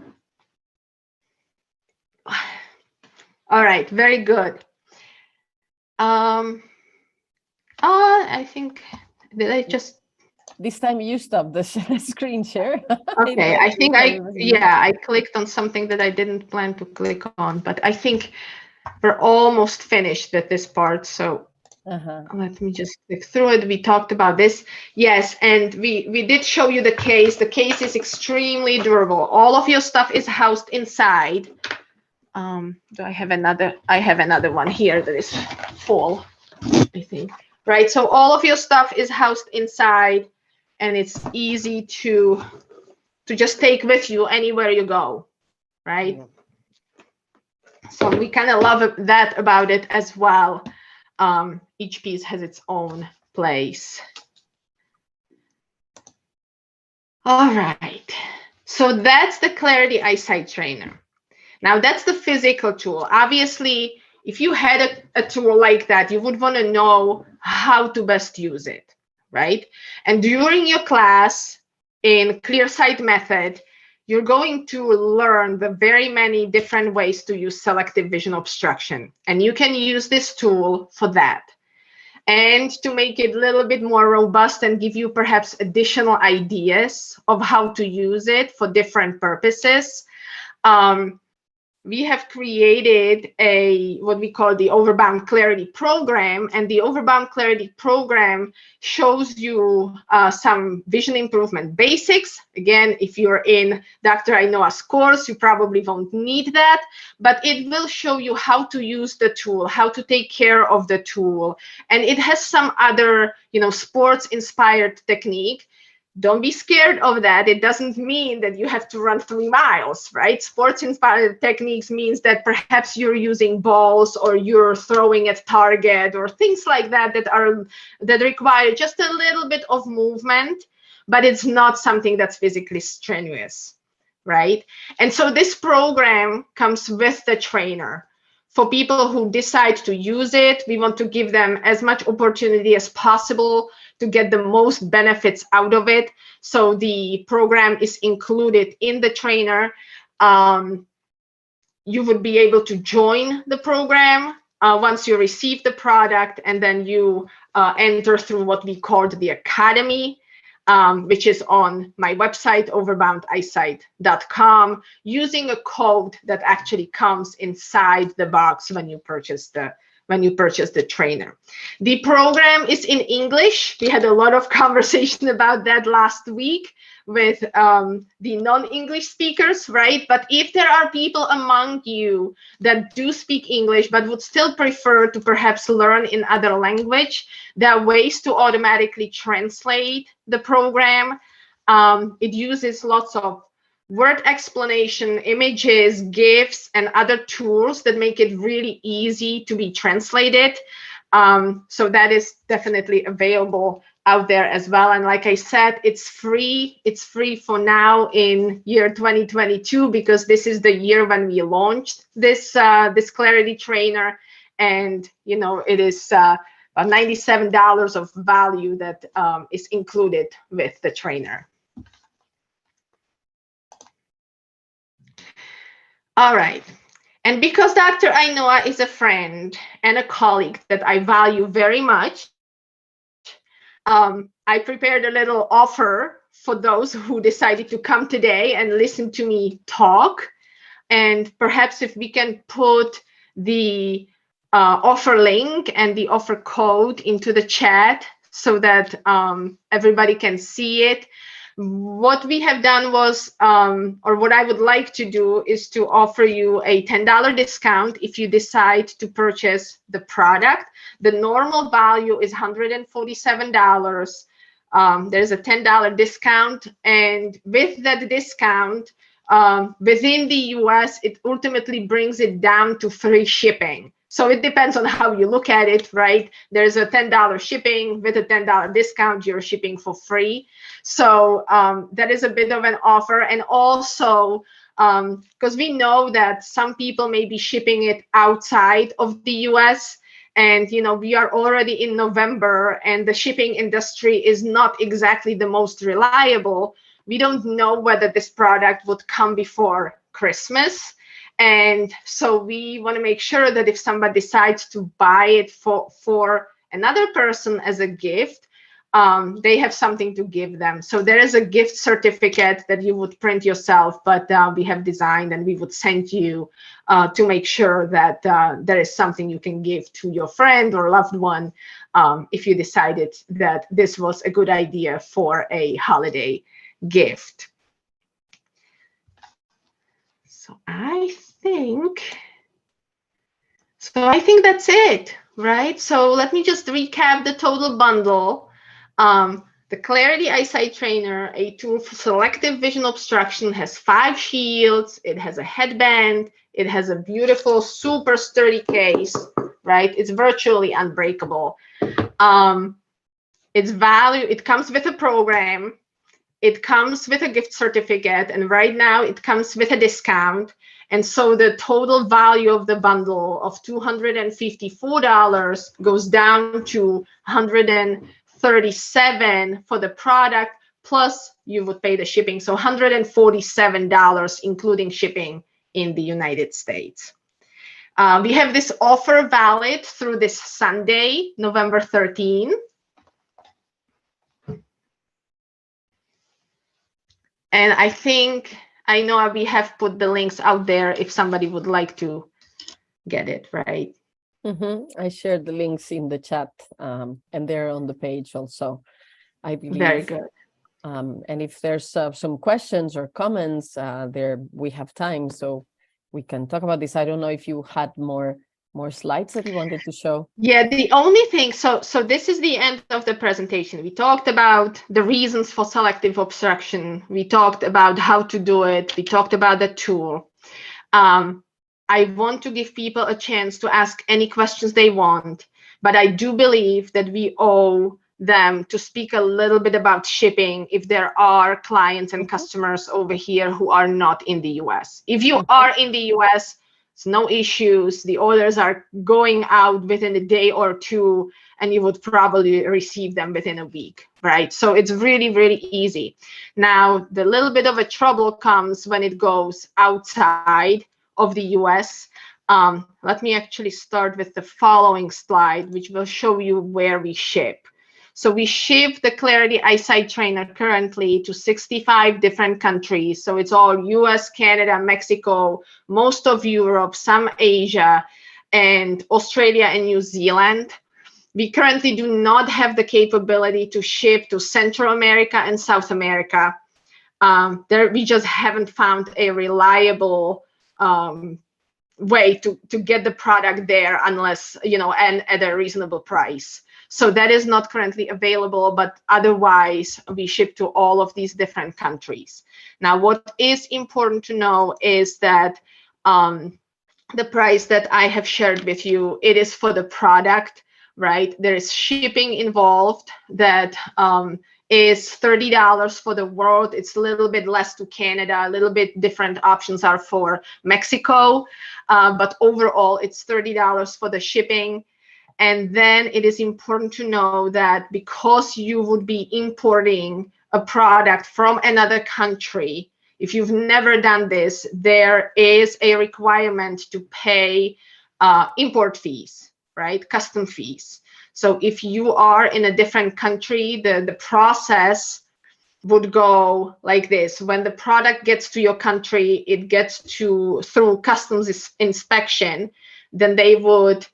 All right, very good. I think, did I just? This time you stopped the screen share. Okay, I think I clicked on something that I didn't plan to click on, but I think we're almost finished with this part. So let me just click through it. We talked about this. Yes, and we did show you the case. The case is extremely durable. All of your stuff is housed inside. Do I have another? I have another one here that is full, I think. Right, so all of your stuff is housed inside, and it's easy to just take with you anywhere you go, right? So we kind of love that about it as well. Each piece has its own place. All right, so that's the Clarity Eyesight Trainer. Now that's the physical tool. Obviously, if you had a tool like that, you would want to know how to best use it, right? And during your class in ClearSight method, you're going to learn the very many different ways to use selective vision obstruction. And you can use this tool for that. And to make it a little bit more robust and give you perhaps additional ideas of how to use it for different purposes, we have created what we call the Overbound Clarity Program, and the Overbound Clarity Program shows you some vision improvement basics. Again, if you're in Dr. Ainhoa's course, you probably won't need that, but it will show you how to use the tool, how to take care of the tool, and it has some other, sports-inspired technique. Don't be scared of that. It doesn't mean that you have to run 3 miles, right? Sports-inspired techniques means that perhaps you're using balls or you're throwing at target or things like that that require just a little bit of movement, but it's not something that's physically strenuous. right? And so this program comes with the trainer. For people who decide to use it, we want to give them as much opportunity as possible to get the most benefits out of it. So the program is included in the trainer. You would be able to join the program once you receive the product, and then you enter through what we called the Academy, which is on my website, overboundeyesight.com, using a code that actually comes inside the box when you purchase the trainer. The program is in English. We had a lot of conversation about that last week with the non-English speakers, right? But if there are people among you that do speak English but would still prefer to perhaps learn in other language, there are ways to automatically translate the program. It uses lots of word explanation, images, GIFs, and other tools that make it really easy to be translated. So that is definitely available out there as well. And like I said, it's free. It's free for now in year 2022, because this is the year when we launched this Clarity Trainer. And, you know, it is about $97 of value that is included with the trainer. All right. And because Dr. Ainhoa is a friend and a colleague that I value very much, I prepared a little offer for those who decided to come today and listen to me talk. And perhaps if we can put the offer link and the offer code into the chat so that everybody can see it. What we have done was, or what I would like to do, is to offer you a $10 discount if you decide to purchase the product. The normal value is $147. There's a $10 discount, and with that discount, within the US, it ultimately brings it down to free shipping. So it depends on how you look at it, right? There's a $10 shipping. With a $10 discount, you're shipping for free. So that is a bit of an offer. And also, because we know that some people may be shipping it outside of the US, and you know, we are already in November, and the shipping industry is not exactly the most reliable. We don't know whether this product would come before Christmas. And so we want to make sure that if somebody decides to buy it for another person as a gift, they have something to give them. So there is a gift certificate that you would print yourself, but we have designed and we would send you to make sure that there is something you can give to your friend or loved one if you decided that this was a good idea for a holiday gift. So I think that's it, right? So let me just recap the total bundle. The Clarity Eyesight Trainer, a tool for selective vision obstruction, has 5 shields. It has a headband. It has a beautiful, super sturdy case, right? It's virtually unbreakable. Its value, it comes with a program. It comes with a gift certificate, and right now it comes with a discount. And so the total value of the bundle of $254 goes down to $137 for the product, plus you would pay the shipping. So $147, including shipping in the United States. We have this offer valid through this Sunday, November 13. And I think, I know we have put the links out there if somebody would like to get it, right? I shared the links in the chat, and they're on the page also, I believe. Very good. And if there's some questions or comments, there we have time, so we can talk about this. I don't know if you had more slides that you wanted to show. Yeah, the only thing, so this is the end of the presentation. We talked about the reasons for selective obstruction. We talked about how to do it. We talked about the tool. I want to give people a chance to ask any questions they want, but I do believe that we owe them to speak a little bit about shipping if there are clients and customers over here who are not in the US. If you are in the US, it's no issues. The orders are going out within a day or two, and you would probably receive them within a week, right? So it's really, really easy. Now, the little bit of a trouble comes when it goes outside of the US. Let me actually start with the following slide, which will show you where we ship. So we ship the Clarity Eyesight Trainer currently to 65 different countries. So it's all US, Canada, Mexico, most of Europe, some Asia, and Australia and New Zealand. We currently do not have the capability to ship to Central America and South America. We just haven't found a reliable way to get the product there unless, and at a reasonable price. So that is not currently available, but otherwise we ship to all of these different countries. Now, what is important to know is that the price that I have shared with you, it is for the product, right? There is shipping involved that is $30 for the world. It's a little bit less to Canada, a little bit different options are for Mexico, but overall it's $30 for the shipping. And then it is important to know that because you would be importing a product from another country, if you've never done this, there is a requirement to pay import fees, right? Custom fees. So if you are in a different country, the process would go like this. When the product gets to your country, it gets through customs inspection, then they would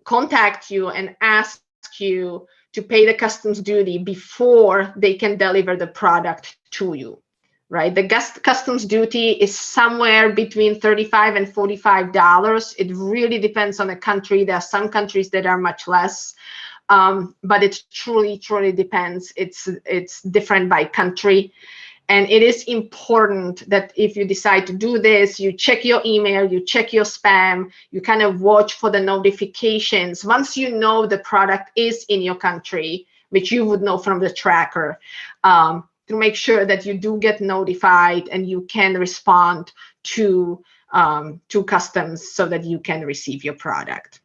contact you and ask you to pay the customs duty before they can deliver the product to you, right? The customs duty is somewhere between $35 and $45. It really depends on the country. There are some countries that are much less, but it truly, truly depends. It's different by country. And it is important that if you decide to do this, you check your email, you check your spam, you kind of watch for the notifications. Once you know the product is in your country, which you would know from the tracker, to make sure that you do get notified and you can respond to customs so that you can receive your product.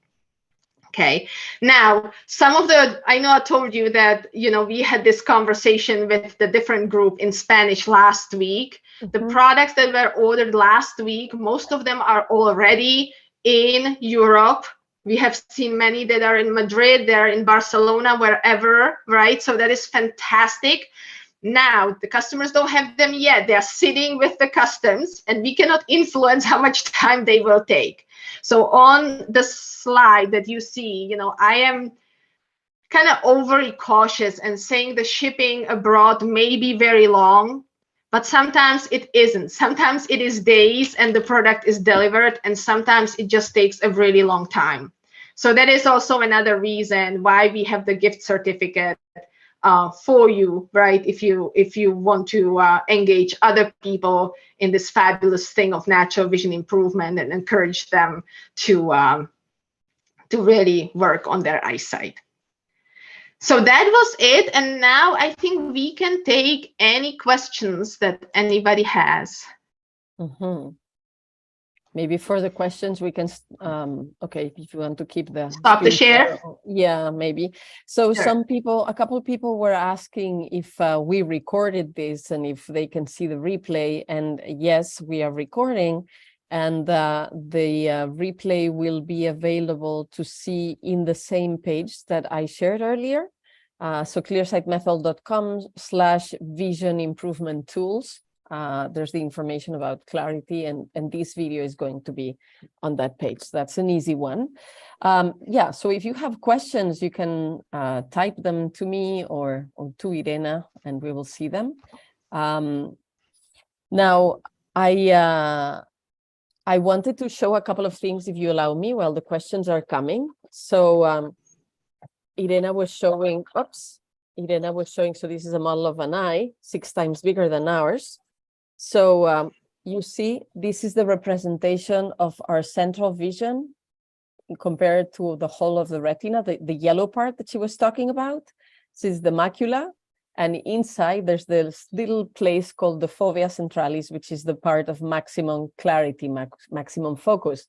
Okay. Now, I know I told you that, we had this conversation with the different group in Spanish last week. The products that were ordered last week, most of them are already in Europe. We have seen many that are in Madrid, they're in Barcelona, wherever, right? So that is fantastic. Now, the customers don't have them yet. They're sitting with the customs, and we cannot influence how much time they will take. So on the slide that you see, I am kind of overly cautious and saying the shipping abroad may be very long, but sometimes it isn't. Sometimes it is days and the product is delivered, and sometimes it just takes a really long time. So that is also another reason why we have the gift certificate for you, right? If you want to engage other people in this fabulous thing of natural vision improvement and encourage them to really work on their eyesight. So that was it. And now I think we can take any questions that anybody has. Maybe for the questions we can, okay, if you want to keep the stop the share. Yeah, maybe. So sure. a couple of people were asking if we recorded this and if they can see the replay. And yes, we are recording, and the replay will be available to see in the same page that I shared earlier. So clearsightmethod.com/vision improvement tools. There's the information about Clarity, and this video is going to be on that page. That's an easy one. Yeah, so if you have questions, you can type them to me or to Irena, and we will see them. Now, I wanted to show a couple of things, if you allow me, while the questions are coming. So Irena was showing, so this is a model of an eye, 6 times bigger than ours. So you see, this is the representation of our central vision compared to the whole of the retina, the yellow part that she was talking about. This is the macula, and inside there's this little place called the fovea centralis, which is the part of maximum clarity, maximum focus.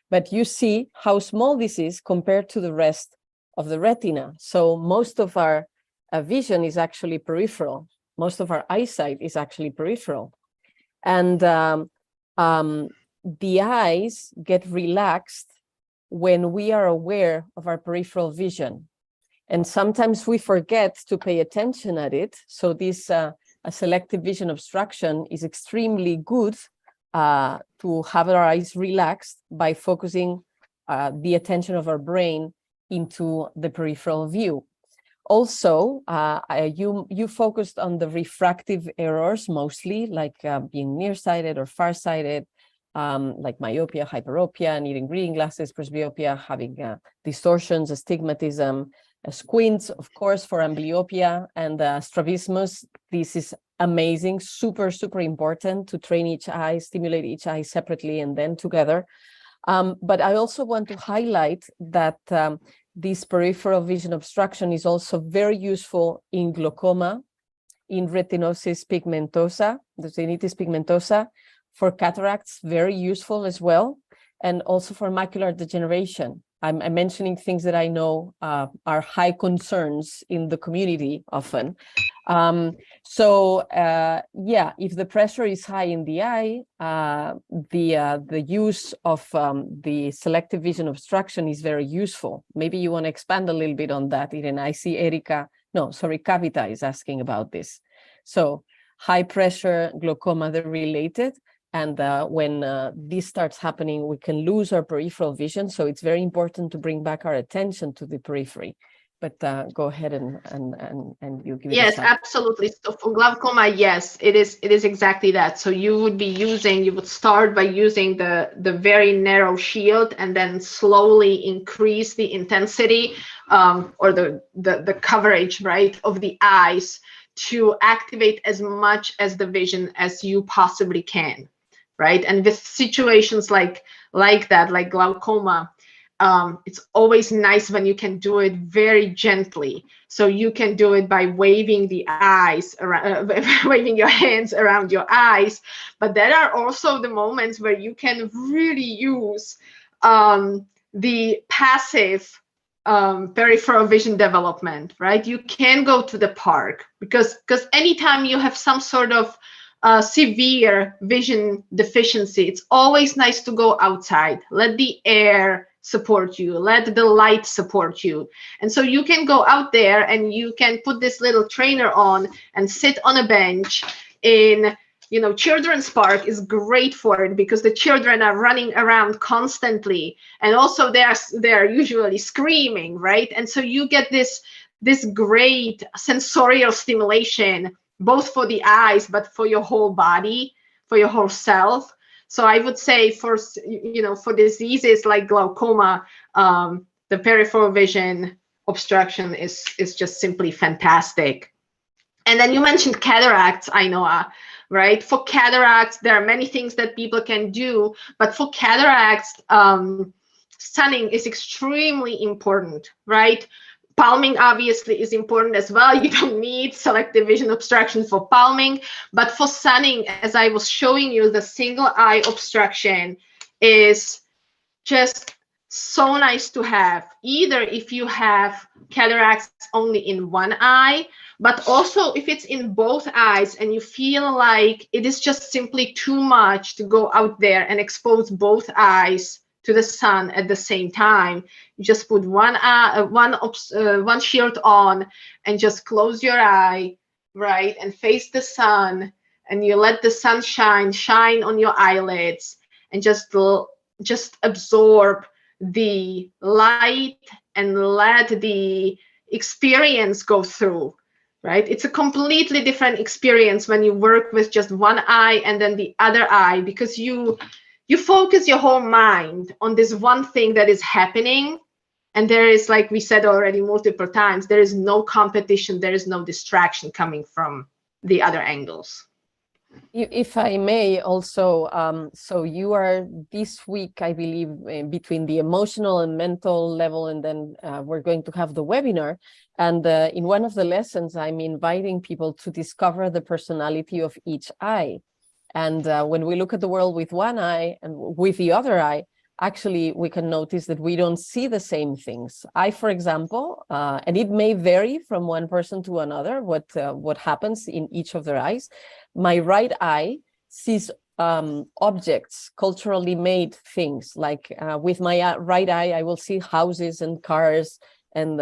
But you see how small this is compared to the rest of the retina. So most of our vision is actually peripheral. Most of our eyesight is actually peripheral. And the eyes get relaxed when we are aware of our peripheral vision. And sometimes we forget to pay attention at it. So this a selective vision obstruction is extremely good to have our eyes relaxed by focusing the attention of our brain into the peripheral view. Also, you focused on the refractive errors mostly, like being nearsighted or farsighted, like myopia, hyperopia, needing reading glasses, presbyopia, having distortions, astigmatism, squints, of course, for amblyopia, and strabismus. This is amazing, super, super important to train each eye, stimulate each eye separately and then together. But I also want to highlight that this peripheral vision obstruction is also very useful in glaucoma, in retinosis pigmentosa, the retinitis pigmentosa, for cataracts, very useful as well, and also for macular degeneration. I'm mentioning things that I know are high concerns in the community often. Yeah, if the pressure is high in the eye, the use of the selective vision obstruction is very useful. Maybe you want to expand a little bit on that, Irena. I see Kavita is asking about this. So high pressure, glaucoma, they're related. And when this starts happening, we can lose our peripheral vision. So it's very important to bring back our attention to the periphery. But go ahead and you give it a shot. Yes, absolutely. So for glaucoma, yes, it is exactly that. So you would start by using the very narrow shield and then slowly increase the intensity or the coverage, right, of the eyes to activate as much as the vision as you possibly can. Right. And with situations like that, like glaucoma, it's always nice when you can do it very gently. So you can do it by waving the eyes around, waving your hands around your eyes. But there are also the moments where you can really use the passive peripheral vision development, right? You can go to the park because anytime you have some sort of severe vision deficiency, it's always nice to go outside. Let the air support you, let the light support you. And so you can go out there and you can put this little trainer on and sit on a bench in, children's park is great for it because the children are running around constantly. And also they're usually screaming, right? And so you get this great sensorial stimulation, both for the eyes, but for your whole body, for your whole self. So I would say for diseases like glaucoma, the peripheral vision obstruction is just simply fantastic. And then you mentioned cataracts, Ainhoa, right? For cataracts, there are many things that people can do, but for cataracts, sunning is extremely important, right? Palming obviously is important as well. You don't need selective vision obstruction for palming, but for sunning, as I was showing you, the single eye obstruction is just so nice to have, either if you have cataracts only in one eye, but also if it's in both eyes and you feel like it is just simply too much to go out there and expose both eyes to the sun at the same time. You just put one shield on and just close your eye, right, and face the sun, and you let the sun shine on your eyelids, and just absorb the light and let the experience go through, right? It's a completely different experience when you work with just one eye and then the other eye, because you focus your whole mind on this one thing that is happening. And there is, like we said already multiple times, there is no competition, there is no distraction coming from the other angles. If I may also, so you are this week, I believe, between the emotional and mental level, and then we're going to have the webinar. And in one of the lessons, I'm inviting people to discover the personality of each eye. And when we look at the world with one eye and with the other eye, actually, we can notice that we don't see the same things. I, for example, and it may vary from one person to another, what happens in each of their eyes. My right eye sees objects, culturally made things. Like with my right eye, I will see houses and cars and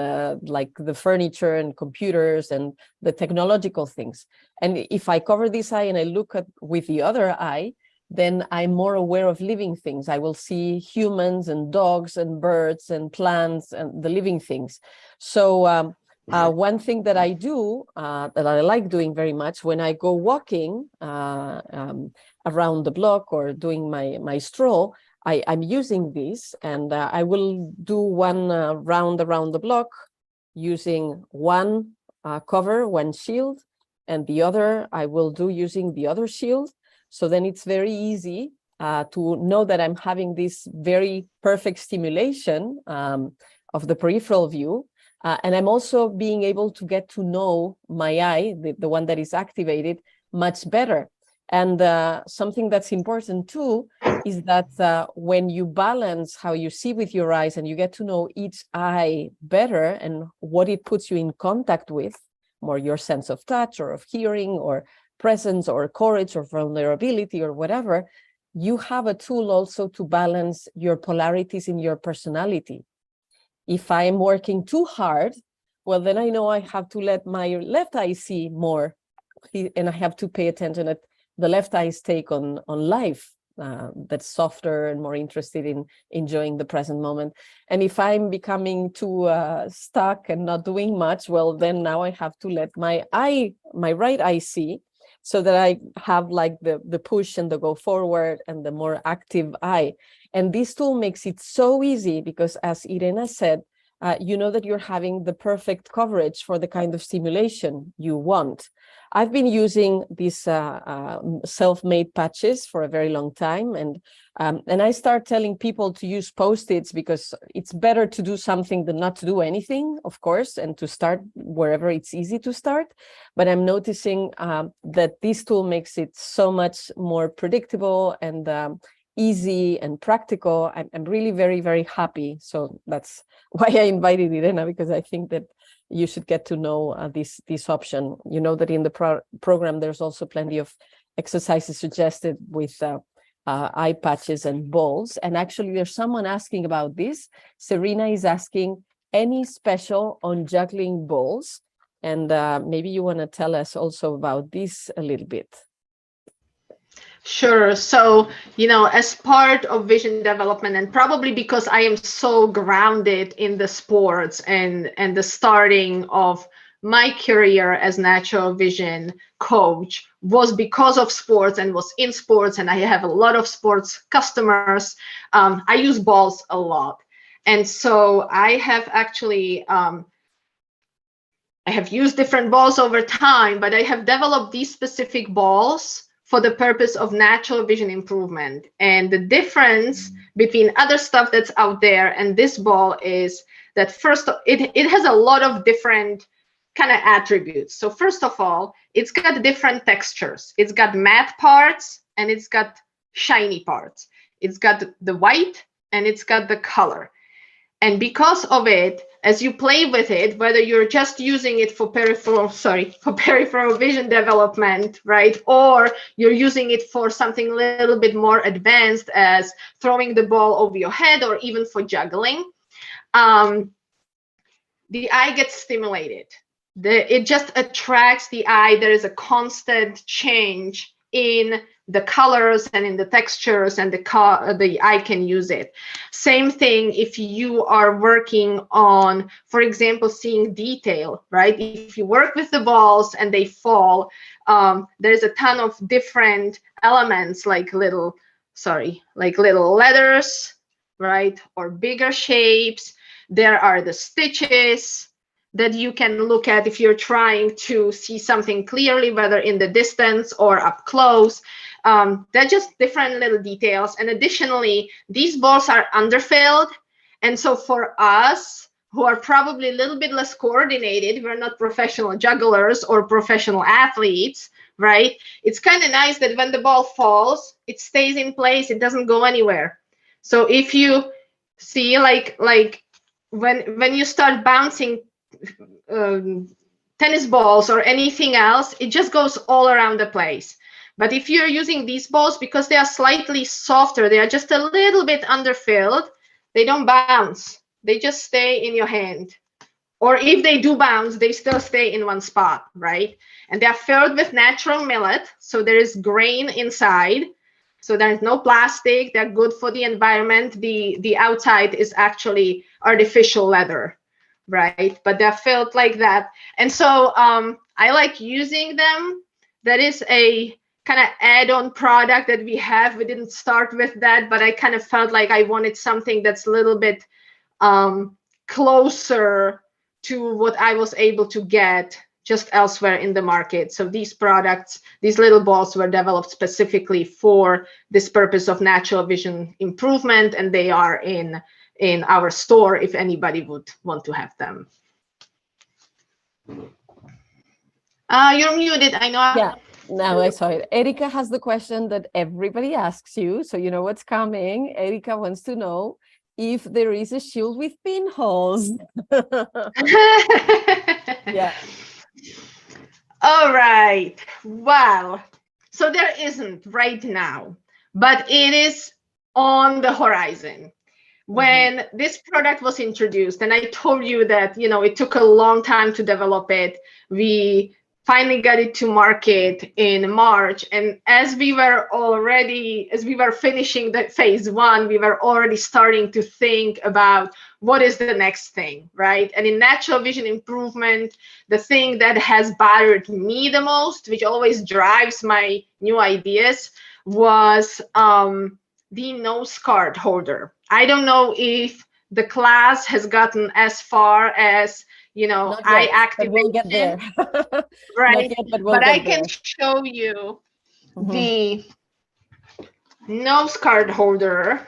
like the furniture and computers and the technological things. And if I cover this eye and I look at with the other eye, then I'm more aware of living things. I will see humans and dogs and birds and plants and the living things. So one thing that I do, that I like doing very much, when I go walking around the block or doing my stroll, I'm using this, and I will do one round around the block using one cover, one shield, and the other I will do using the other shield. So then it's very easy to know that I'm having this very perfect stimulation of the peripheral view. And I'm also being able to get to know my eye, the one that is activated, much better. And something that's important too is that when you balance how you see with your eyes and you get to know each eye better and what it puts you in contact with, more your sense of touch or of hearing or presence or courage or vulnerability or whatever, you have a tool also to balance your polarities in your personality. If I'm working too hard, well, then I know I have to let my left eye see more, and I have to pay attention at the left eye's take on life, that's softer and more interested in enjoying the present moment. And if I'm becoming too stuck and not doing much, well, then now I have to let my right eye see, so that I have like the push and the go forward and the more active eye. And this tool makes it so easy because, as Irena said, you know that you're having the perfect coverage for the kind of stimulation you want. I've been using these self-made patches for a very long time, and I start telling people to use Post-its because it's better to do something than not to do anything, of course, and to start wherever it's easy to start. But I'm noticing that this tool makes it so much more predictable and easy and practical. I'm really very, very happy. So that's why I invited Irena, because I think that you should get to know this option. You know that in the program, there's also plenty of exercises suggested with eye patches and balls. And actually, there's someone asking about this. Serena is asking, any special on juggling balls? And maybe you want to tell us also about this a little bit. Sure. So, as part of vision development, and probably because I am so grounded in the sports and the starting of my career as natural vision coach was because of sports and was in sports, and I have a lot of sports customers. I use balls a lot. And so I have actually, I have used different balls over time, but I have developed these specific balls for the purpose of natural vision improvement. And the difference between other stuff that's out there and this ball is that first, it has a lot of different kind of attributes. So first of all, it's got different textures. It's got matte parts and it's got shiny parts. It's got the white and it's got the color. And because of it, as you play with it, whether you're just using it for peripheral vision development, right? Or you're using it for something a little bit more advanced as throwing the ball over your head or even for juggling, the eye gets stimulated. It just attracts the eye. There is a constant change in the colors and in the textures, and the eye can use it. Same thing if you are working on, for example, seeing detail, right? If you work with the balls and they fall, there's a ton of different elements like little letters, right? Or bigger shapes. There are the stitches. that you can look at if you're trying to see something clearly, whether in the distance or up close. They're just different little details. And additionally, these balls are underfilled. And so for us, who are probably a little bit less coordinated, we're not professional jugglers or professional athletes, right? It's kind of nice that when the ball falls, it stays in place, it doesn't go anywhere. So if you see, like when you start bouncing tennis balls or anything else, it just goes all around the place. But if you're using these balls, because they are slightly softer, they are just a little bit underfilled, they don't bounce. They just stay in your hand. Or if they do bounce, they still stay in one spot, right? And they are filled with natural millet, so there is grain inside. So there's no plastic. They're good for the environment. The outside is actually artificial leather, right? But they're filled like that. And so I like using them. That is a kind of add-on product that we have. We didn't start with that, but I kind of felt like I wanted something that's a little bit closer to what I was able to get just elsewhere in the market. So these products, these little balls were developed specifically for this purpose of natural vision improvement, and they are in our store if anybody would want to have them. You're muted, Ainhoa. Yeah, now I saw it. Erika has the question that everybody asks you, so you know what's coming. Erika wants to know if there is a shield with pinholes. Yeah. All right. Wow. So there isn't right now, but it is on the horizon. When this product was introduced, and I told you that, you know, it took a long time to develop it. We finally got it to market in March. And as we were finishing the phase 1, we were already starting to think about what is the next thing, right? And in natural vision improvement, the thing that has bothered me the most, which always drives my new ideas, was the nose card holder. I don't know if the class has gotten as far as, you know, eye activation. We'll get there. Right. Yet, but I can show you the nose card holder.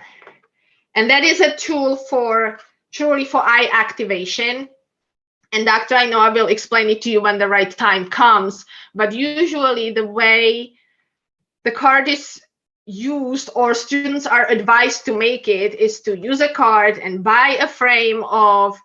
And that is a tool for truly for eye activation. And Dr. Ainhoa will explain it to you when the right time comes. But usually the way the card is used, or students are advised to make it, is to use a card and buy a frame of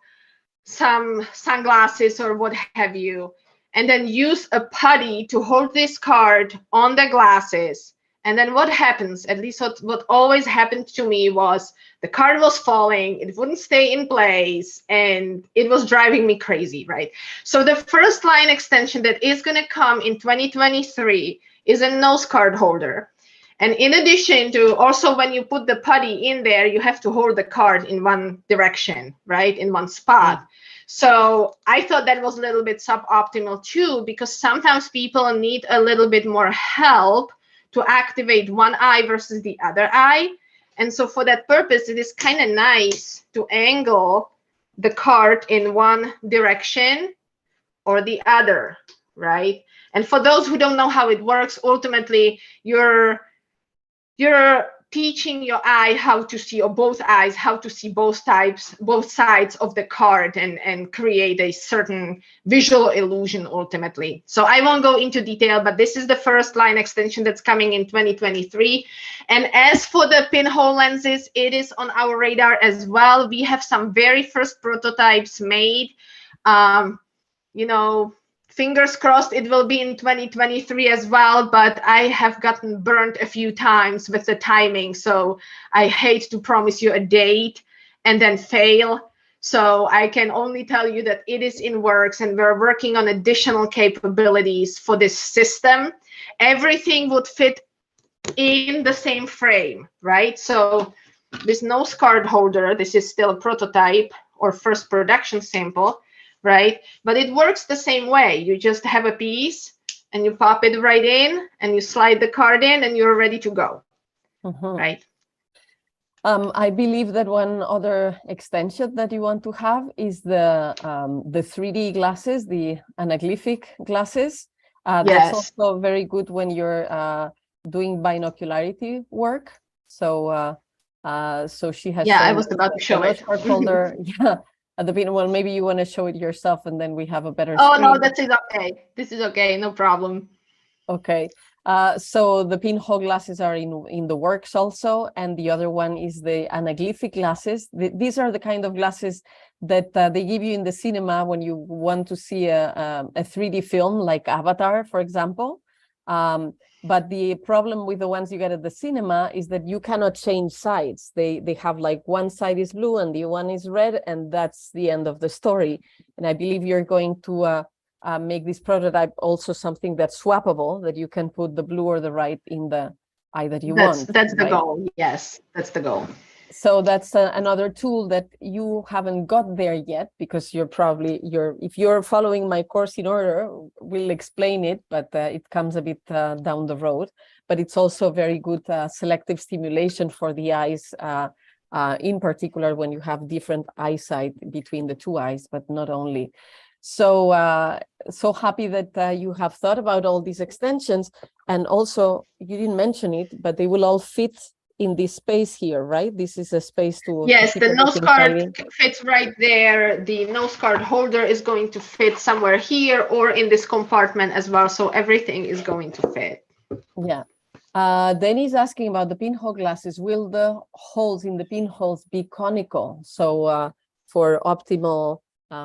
some sunglasses or what have you, and then use a putty to hold this card on the glasses. And then what happens, at least what always happened to me, was the card was falling, it wouldn't stay in place, and it was driving me crazy, right? So the first line extension that is going to come in 2023 is a nose card holder. And in addition to, also when you put the putty in there, you have to hold the card in one direction, right? In one spot. So I thought that was a little bit suboptimal too, because sometimes people need a little bit more help to activate one eye versus the other eye. And so for that purpose, it is kind of nice to angle the card in one direction or the other, right? And for those who don't know how it works, ultimately, you're teaching your eye how to see, or both eyes, how to see both sides of the card, and create a certain visual illusion ultimately. So I won't go into detail, but this is the first line extension that's coming in 2023. And as for the pinhole lenses, it is on our radar as well. We have some very first prototypes made. You know, fingers crossed it will be in 2023 as well, but I have gotten burnt a few times with the timing. So I hate to promise you a date and then fail. So I can only tell you that it is in works, and we're working on additional capabilities for this system. Everything would fit in the same frame, right? So this nose card holder, this is still a prototype or first production sample, right? But it works the same way. You just have a piece and you pop it right in and you slide the card in and you're ready to go, right? I believe that one other extension that you want to have is the 3D glasses, the anaglyphic glasses. That's Yes. also very good when you're doing binocularity work. So so she has Yeah, I shown was about to show the it. notch holder. Yeah, at the beginning. Well, maybe you want to show it yourself, and then we have a better Oh, no, screen. that is okay. This is okay, no problem. Okay, so the pinhole glasses are in the works also, and the other one is the anaglyphic glasses. These are the kind of glasses that they give you in the cinema when you want to see a 3D film like Avatar, for example. But the problem with the ones you get at the cinema is that you cannot change sides. They have like one side is blue and the one is red, and that's the end of the story. And I believe you're going to make this prototype also something that's swappable, that you can put the blue or the red in the eye that you want. That's the right? goal. Yes, that's the goal. So that's another tool that you haven't got there yet, because if you're following my course in order, we'll explain it, but it comes a bit down the road. But it's also very good selective stimulation for the eyes, in particular when you have different eyesight between the two eyes, but not only. So so happy that you have thought about all these extensions, and also you didn't mention it, but they will all fit in this space here, right? This is a space to Yes, keep the nose everything card tidy. fits right there. The nose card holder is going to fit somewhere here or in this compartment as well. So everything is going to fit. Yeah. Then he's asking about the pinhole glasses. Will the holes in the pinholes be conical? So for optimal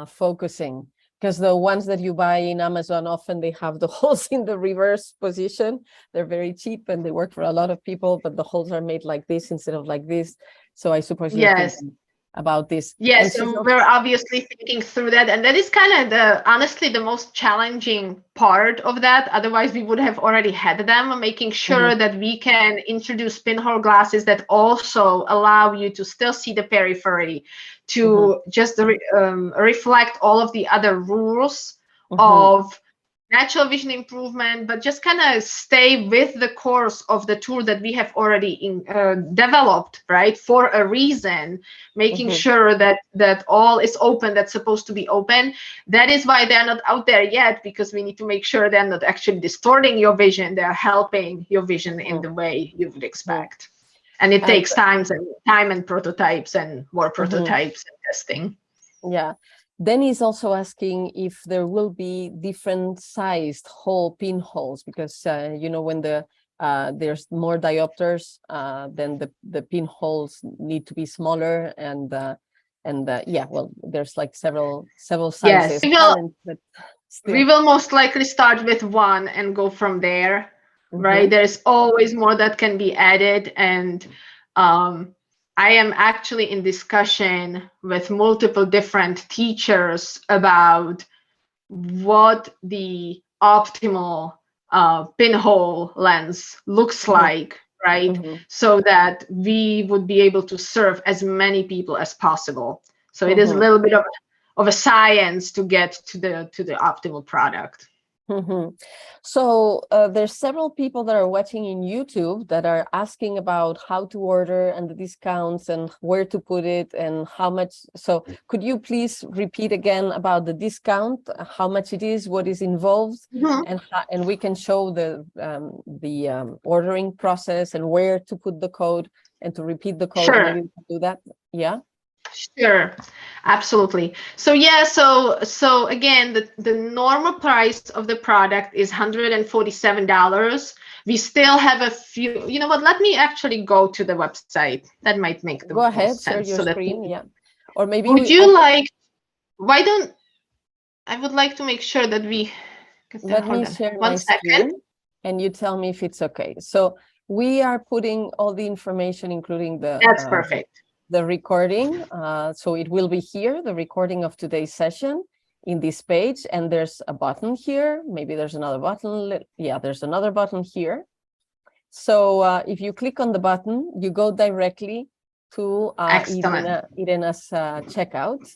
focusing, because the ones that you buy in Amazon, often they have the holes in the reverse position. They're very cheap and they work for a lot of people, but the holes are made like this instead of like this. So I suppose you're thinking about this. Yes, and we're obviously thinking through that, and that is kind of honestly the most challenging part of that. Otherwise, we would have already had them, making sure that we can introduce pinhole glasses that also allow you to still see the periphery, to just reflect all of the other rules of natural vision improvement, but just kind of stay with the course of the tool that we have already developed, right, for a reason, making sure that all is open that's supposed to be open. That is why they're not out there yet, because we need to make sure they're not actually distorting your vision. They're helping your vision in the way you would expect. And it takes time and prototypes and more prototypes and testing. Yeah. Then he's also asking if there will be different sized hole pinholes, because you know, when there's more diopters, then the pinholes need to be smaller, and yeah, well, there's like several sizes. Yes, we will most likely start with one and go from there, right? There's always more that can be added, and I am actually in discussion with multiple different teachers about what the optimal pinhole lens looks like, right? So that we would be able to serve as many people as possible. So it is a little bit of a science to get to the optimal product. So there's several people that are watching in YouTube that are asking about how to order and the discounts and where to put it and how much. So could you please repeat again about the discount, how much it is, what is involved, and we can show the ordering process and where to put the code and to repeat the code. Sure. Maybe we can do that. Yeah. Sure, absolutely. So yeah, so again, the normal price of the product is $147. We still have a few. You know what? Let me actually go to the website. That might make the most sense. Go ahead, share your screen. Yeah. Or maybe would you like? Why don't I would like to make sure that we. Let me share my screen, and you tell me if it's okay. So we are putting all the information, including the. That's perfect. The recording, so it will be here, the recording of today's session in this page, and there's a button here. Maybe there's another button. Yeah, there's another button here. So if you click on the button, you go directly to Irena's checkout.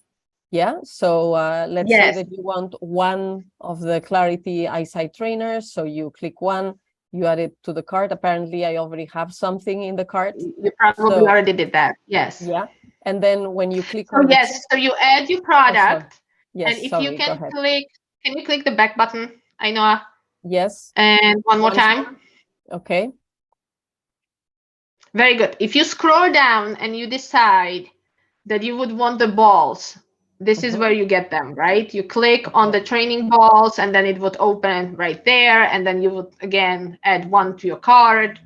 Yeah, so let's say that you want one of the Clarity Eyesight Trainers, so you click one, you add it to the cart. Apparently, I already have something in the cart. You probably already did that. Yes. Yeah. And then when you click So on the yes, so you add your product, yes, and if you sorry, go can ahead. click, can you click the back button, Ainhoa? Yes. And one more time. Okay. Very good. If you scroll down and you decide that you would want the balls, this is where you get them, right? You click on the training balls, and then it would open right there, and then you would again add one to your card.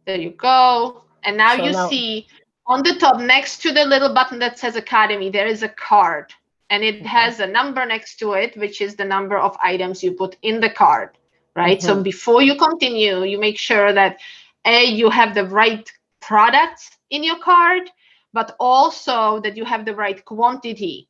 There you go. And now you see on the top next to the little button that says Academy, there is a card, and it has a number next to it, which is the number of items you put in the card, right? So before you continue, you make sure that you have the right products in your card, but also that you have the right quantity,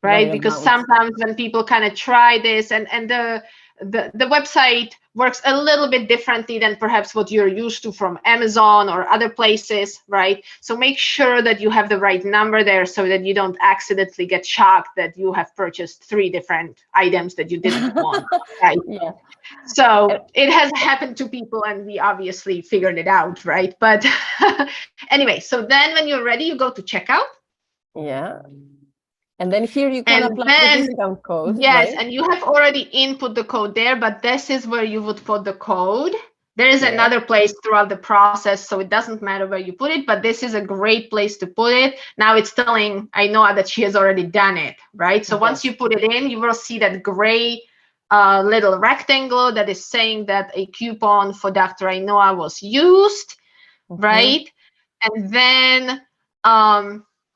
right? Because sometimes when people kind of try this, and the website works a little bit differently than perhaps what you're used to from Amazon or other places, right? So make sure that you have the right number there so that you don't accidentally get shocked that you have purchased 3 different items that you didn't want, right? Yeah. So it has happened to people, and we obviously figured it out, right? But anyway, so then when you're ready, you go to checkout. Yeah. And then here you can apply the discount code. Yes, right? And you have already input the code there, but this is where you would put the code. There is another place throughout the process, so it doesn't matter where you put it, but this is a great place to put it. Now it's telling Ainhoa that she has already done it, right? So once you put it in, you will see that gray little rectangle that is saying that a coupon for Dr. Ainhoa was used, right? And then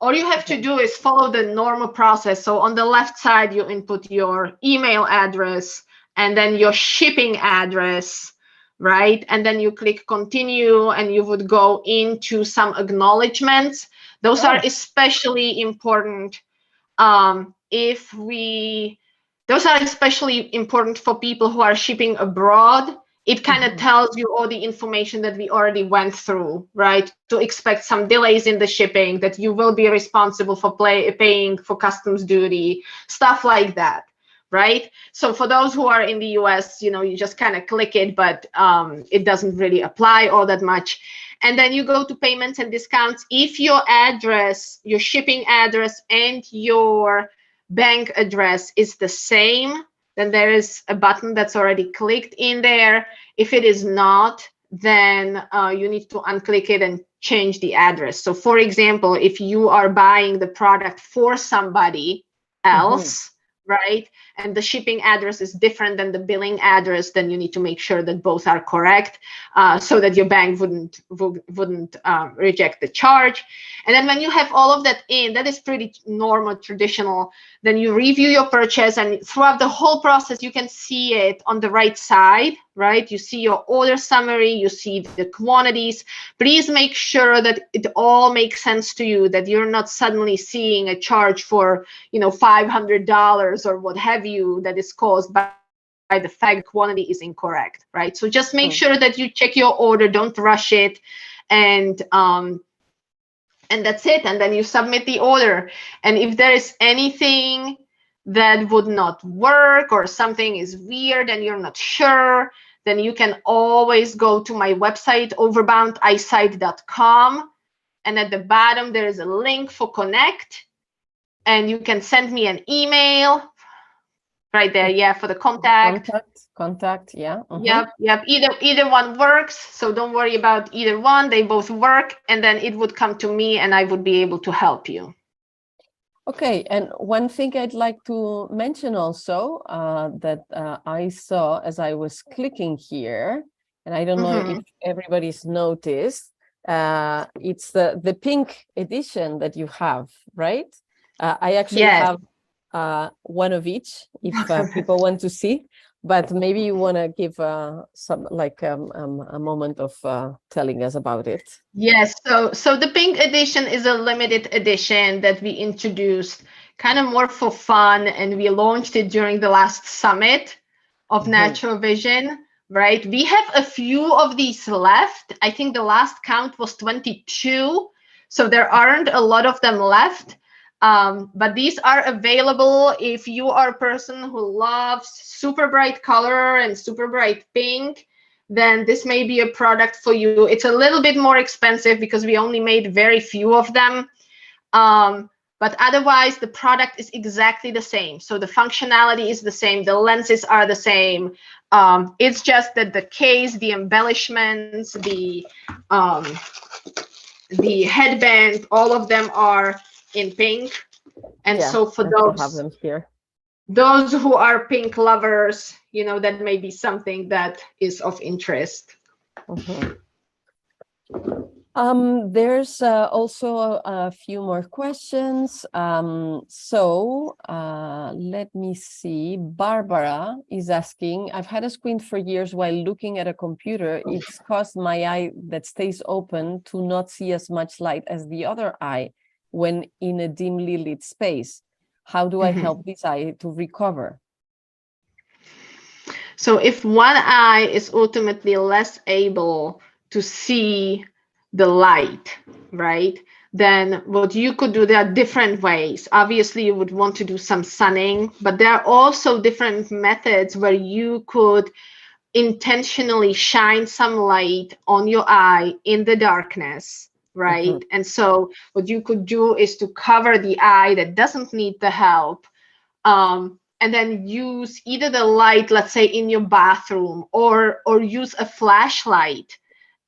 all you have to do is follow the normal process. So on the left side, you input your email address and then your shipping address, right? And then you click continue, and you would go into some acknowledgements. Those are especially important those are especially important for people who are shipping abroad. It kind of tells you all the information that we already went through, right? To expect some delays in the shipping, that you will be responsible for paying for customs duty, stuff like that, right? So for those who are in the US, you just kind of click it, but it doesn't really apply all that much. And then you go to payments and discounts. If your address, your shipping address, and your bank address is the same, then there is a button that's already clicked in there. If it is not, then you need to unclick it and change the address. So for example, if you are buying the product for somebody else, right, and the shipping address is different than the billing address, then you need to make sure that both are correct, so that your bank wouldn't reject the charge. And then when you have all of that in, that is pretty normal, traditional. Then you review your purchase, and throughout the whole process, you can see it on the right side, right? You see your order summary, you see the quantities. Please make sure that it all makes sense to you, that you're not suddenly seeing a charge for, $500 or what have you, that is caused by the fact the quantity is incorrect, right? So just make sure that you check your order, don't rush it, and that's it. And then you submit the order. And if there is anything that would not work, or something is weird and you're not sure, then you can always go to my website, overboundeyesight.com. And at the bottom, there is a link for Connect. And you can send me an email right there, for the contact. Contact, yeah. Yep. Either one works, so don't worry about either one. They both work, and then it would come to me, and I would be able to help you. Okay, and one thing I'd like to mention also that I saw as I was clicking here, and I don't know if everybody's noticed, it's the pink edition that you have, right? I actually have one of each, if people want to see, but maybe you want to give some a moment of telling us about it. Yes, so the pink edition is a limited edition that we introduced kind of more for fun, and we launched it during the last summit of Natural Vision, right? We have a few of these left. I think the last count was 22, so there aren't a lot of them left. But these are available if you are a person who loves super bright color and super bright pink, then this may be a product for you. It's a little bit more expensive because we only made very few of them. But otherwise, the product is exactly the same. So the functionality is the same. The lenses are the same. It's just that the case, the embellishments, the headband, all of them are in pink. And yeah, so for I have them here. Those who are pink lovers, you know, that may be something that is of interest. Mm-hmm. There's also a few more questions. Let me see. Barbara is asking, I've had a squint for years while looking at a computer. It's caused my eye that stays open to not see as much light as the other eye when in a dimly lit space. How do I help this eye to recover? So if one eye is ultimately less able to see the light, right, then what you could do, there are different ways. Obviously, you would want to do some sunning, but there are also different methods where you could intentionally shine some light on your eye in the darkness, right? And so what you could do is to cover the eye that doesn't need the help, and then use either the light, let's say in your bathroom, or use a flashlight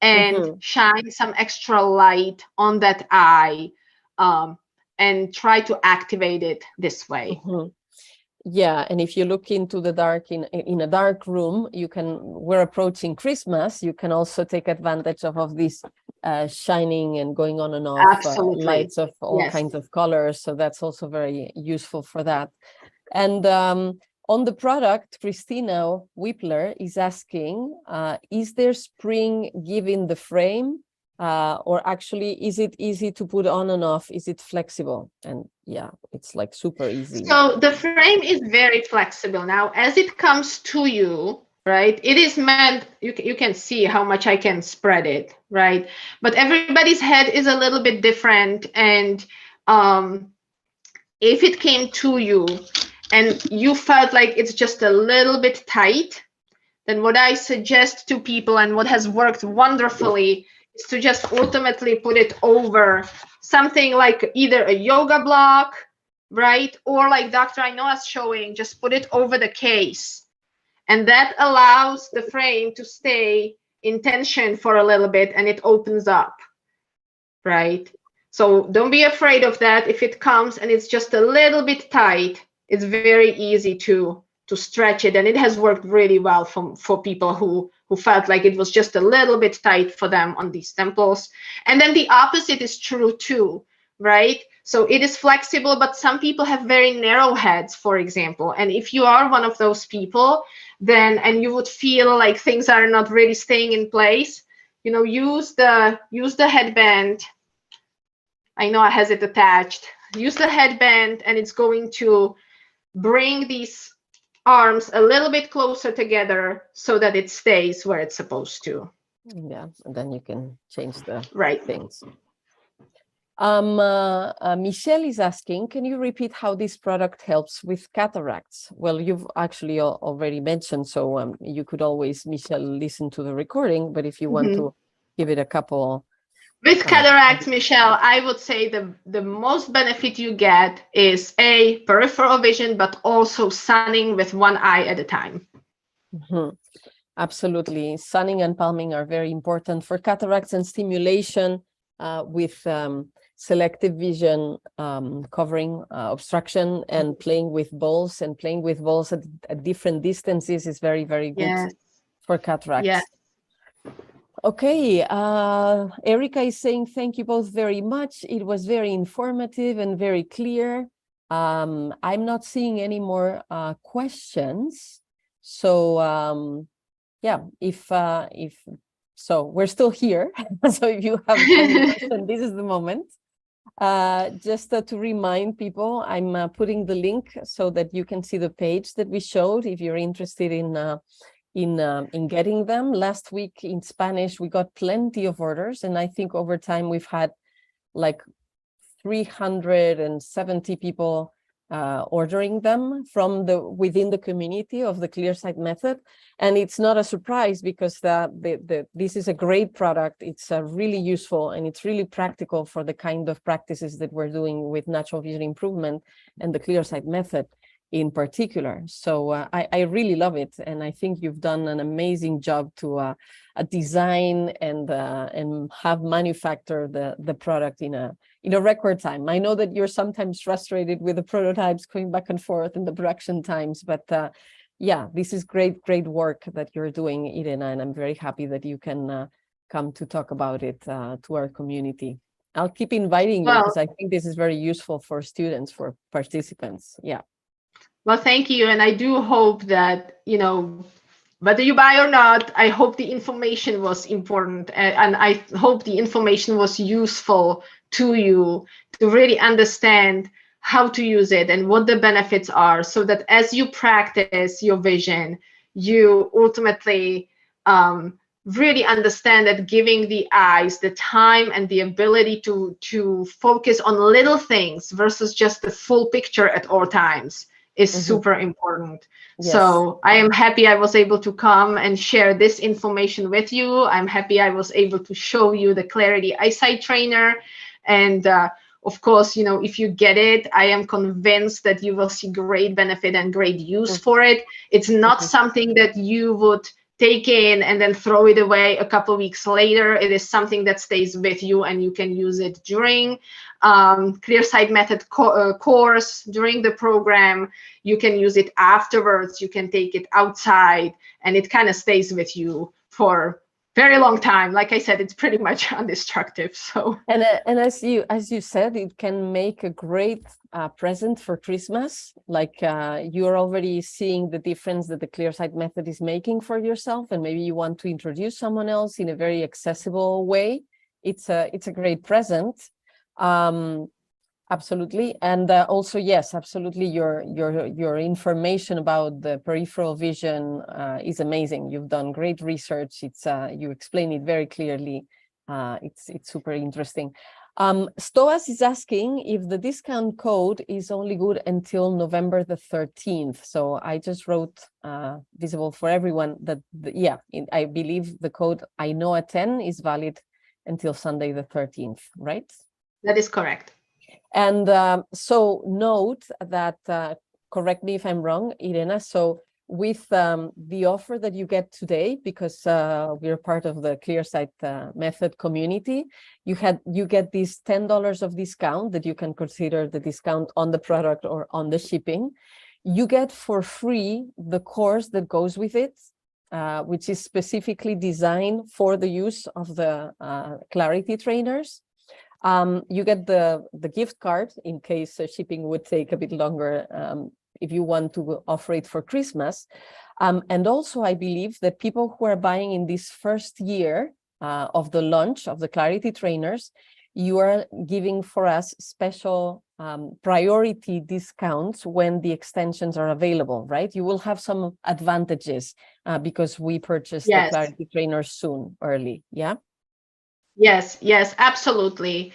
and shine some extra light on that eye, and try to activate it this way. Yeah, and if you look into the dark in a dark room, we're approaching Christmas, you can also take advantage of this shining and going on and off lights of all kinds of colors. So that's also very useful for that. And on the product, Christina Whippler is asking, is there spring given the frame? Or actually, is it easy to put on and off? Is it flexible? And yeah, it's like super easy. So the frame is very flexible. Now, as it comes to you, right, it is meant, you can see how much I can spread it, right? But everybody's head is a little bit different. And if it came to you and you felt like it's just a little bit tight, then what I suggest to people and what has worked wonderfully is to just ultimately put it over something like either a yoga block, right? Or like Dr. Ainhoa is showing, just put it over the case. And that allows the frame to stay in tension for a little bit and it opens up, right? So don't be afraid of that. If it comes and it's just a little bit tight, it's very easy to stretch it. And it has worked really well for people who felt like it was just a little bit tight for them on these temples. And then the opposite is true too, right? So it is flexible, but some people have very narrow heads, for example. And if you are one of those people, then, and you would feel like things are not really staying in place, you know, use the headband. Ainhoa has it attached. Use the headband and it's going to bring these arms a little bit closer together so that it stays where it's supposed to. Yeah, and then you can change the things. Michelle is asking, can you repeat how this product helps with cataracts? Well, you've actually already mentioned, so you could always, Michelle, listen to the recording, but if you want to give it a couple. With cataracts, Michelle, I would say the most benefit you get is peripheral vision, but also sunning with one eye at a time. Absolutely. Sunning and palming are very important for cataracts and stimulation with selective vision, covering obstruction and playing with balls. And playing with balls at different distances is very, very good for cataracts. Yes. Okay, Erica is saying, thank you both very much. It was very informative and very clear. I'm not seeing any more questions. So yeah, if so, we're still here. So if you have any question, this is the moment. Just to remind people, I'm putting the link so that you can see the page that we showed if you're interested in getting them. Last week in Spanish, we got plenty of orders, and I think over time we've had like 370 people ordering them from within the community of the ClearSight method. And it's not a surprise because this is a great product. It's really useful and it's really practical for the kind of practices that we're doing with natural vision improvement and the ClearSight method in particular. So I really love it. And I think you've done an amazing job to design and have manufactured the product in a record time. I know that you're sometimes frustrated with the prototypes going back and forth in the production times, but yeah, this is great work that you're doing, Irena, and I'm very happy that you can come to talk about it to our community. I'll keep inviting you because I think this is very useful for students, for participants. Yeah. Well, thank you. And I do hope that, whether you buy or not, I hope the information was important. And I hope the information was useful to you to really understand how to use it and what the benefits are, so that as you practice your vision, you ultimately really understand that giving the eyes the time and the ability to focus on little things versus just the full picture at all times is super important. Yes. So I am happy I was able to come and share this information with you. I'm happy I was able to show you the Clarity Eyesight Trainer. And of course, if you get it, I am convinced that you will see great benefit and great use for it. It's not something that you would take in and then throw it away a couple of weeks later. It is something that stays with you and you can use it during ClearSight method course, during the program. You can use it afterwards. You can take it outside and it kind of stays with you for very long time. Like I said, it's pretty much undestructive. So and as you said, it can make a great present for Christmas. Like you're already seeing the difference that the ClearSight method is making for yourself, and maybe you want to introduce someone else in a very accessible way. It's a great present. Absolutely. And also, yes, absolutely. Your information about the peripheral vision is amazing. You've done great research. It's you explain it very clearly. It's super interesting. Stoas is asking if the discount code is only good until November the 13th. So I just wrote visible for everyone that I believe the code Ainhoa 10 is valid until Sunday the 13th, right? That is correct. And so note that, correct me if I'm wrong, Irena, so with the offer that you get today, because we're part of the ClearSight method community, you get this $10 of discount that you can consider the discount on the product or on the shipping. You get for free the course that goes with it, which is specifically designed for the use of the Clarity trainers. You get the gift card in case shipping would take a bit longer if you want to offer it for Christmas. And also, I believe that people who are buying in this first year of the launch of the Clarity trainers, you are giving for us special priority discounts when the extensions are available, right? You will have some advantages because we purchased the Clarity trainers early, yeah? Yes, absolutely.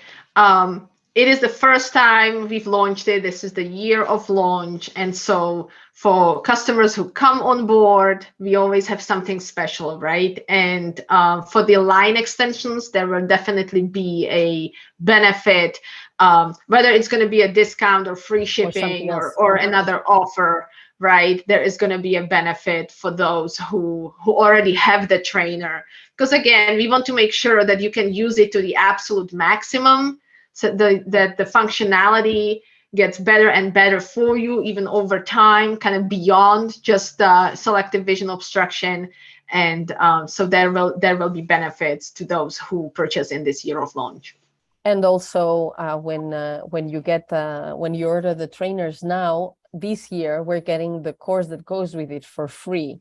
It is the first time we've launched it. This is the year of launch. And so for customers who come on board, we always have something special, right? And for the line extensions, there will definitely be a benefit, whether it's going to be a discount or free shipping or another offer, right? There is going to be a benefit for those who already have the trainer. Because again, we want to make sure that you can use it to the absolute maximum, so that the functionality gets better and better for you, even over time, kind of beyond just selective vision obstruction. And so there will be benefits to those who purchase in this year of launch. And also, when you order the trainers now, this year, we're getting the course that goes with it for free.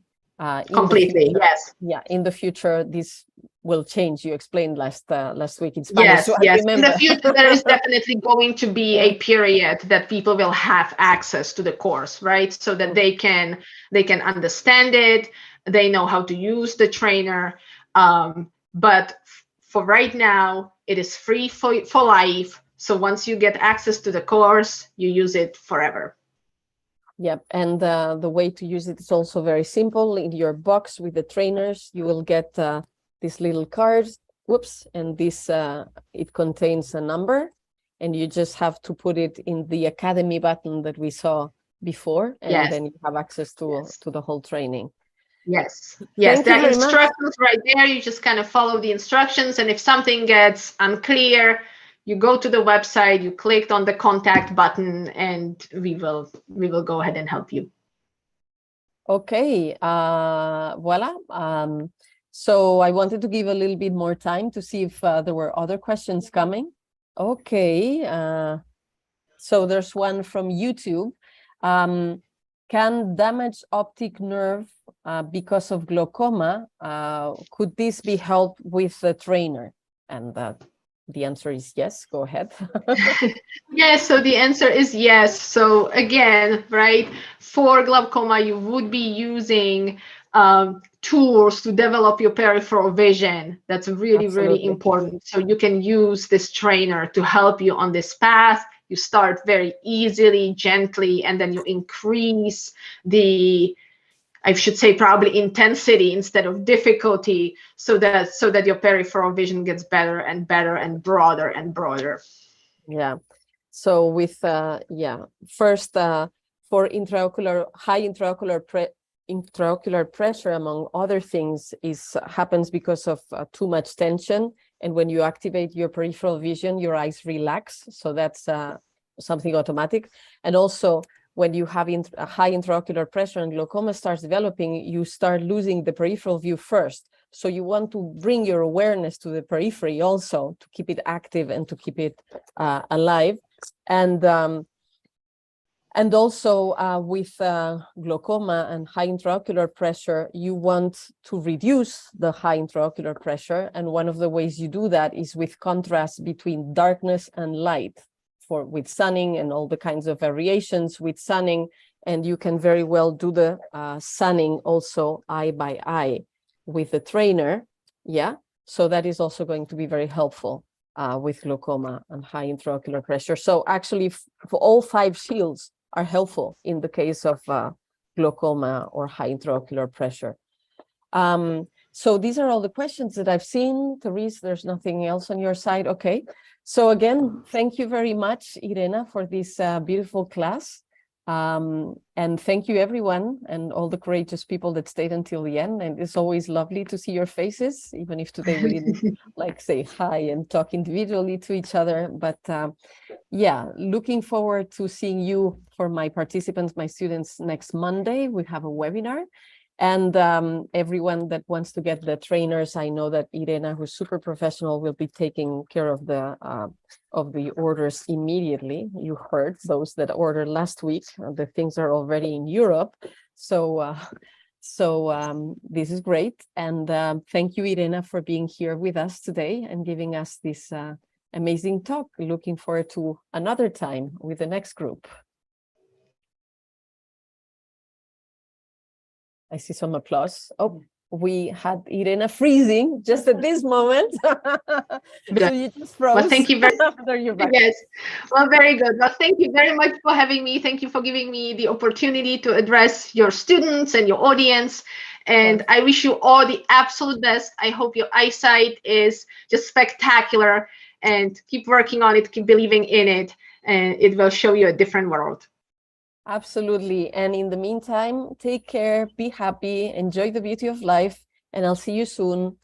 Completely, yes. Yeah, in the future, this will change. You explained last week in Spanish. Yes. In the future, there is definitely going to be a period that people will have access to the course, right? So that they can understand it, they know how to use the trainer. But for right now, it is free for life. So once you get access to the course, you use it forever. Yep, and the way to use it is also very simple. In your box with the trainers, you will get this little card. Whoops, and this it contains a number, and you just have to put it in the Academy button that we saw before, and Yes. then you have access to the whole training. Yes, yes, Thank you there are very much. instructions right there. You just kind of follow the instructions, and if something gets unclear, you go to the website, you click on the contact button, and we will go ahead and help you. Okay, voila. So I wanted to give a little bit more time to see if there were other questions coming. Okay, so there's one from YouTube. Can damaged optic nerve because of glaucoma, could this be helped with the trainer? And the answer is yes, go ahead. Yes, so the answer is yes. So again, right, for glaucoma, you would be using tools to develop your peripheral vision. That's really, really important. So you can use this trainer to help you on this path. You start very easily, gently, and then you increase the, I should say, probably intensity instead of difficulty, so that your peripheral vision gets better and better and broader and broader. Yeah. So with first for high intraocular pressure, among other things, happens because of too much tension. And when you activate your peripheral vision, your eyes relax. So that's something automatic. And also, when you have a high intraocular pressure and glaucoma starts developing, you start losing the peripheral view first. So you want to bring your awareness to the periphery also to keep it active and to keep it alive. And also with glaucoma and high intraocular pressure, you want to reduce the high intraocular pressure. And one of the ways you do that is with contrast between darkness and light, with sunning and all the kinds of variations with sunning. And you can very well do the sunning also eye by eye with the trainer. Yeah, so that is also going to be very helpful with glaucoma and high intraocular pressure. So actually, for all 5 shields are helpful in the case of glaucoma or high intraocular pressure. So these are all the questions that I've seen. Therese, there's nothing else on your side. Okay. So again, thank you very much, Irena, for this beautiful class. And thank you, everyone, and all the courageous people that stayed until the end. And it's always lovely to see your faces, even if today we didn't say hi and talk individually to each other. But yeah, looking forward to seeing you, for my participants, my students, next Monday. We have a webinar. And everyone that wants to get the trainers, I know that Irena, who's super professional, will be taking care of the orders immediately. You heard those that ordered last week. The things are already in Europe. So this is great. And thank you, Irena, for being here with us today and giving us this amazing talk. Looking forward to another time with the next group. I see some applause. Oh, we had Irena freezing just at this moment. So you just froze. Well, thank you very much. Yes. Well, very good. Well, thank you very much for having me. Thank you for giving me the opportunity to address your students and your audience. And I wish you all the absolute best. I hope your eyesight is just spectacular, and keep working on it, keep believing in it, and it will show you a different world. Absolutely. And in the meantime, take care, be happy, enjoy the beauty of life, and I'll see you soon.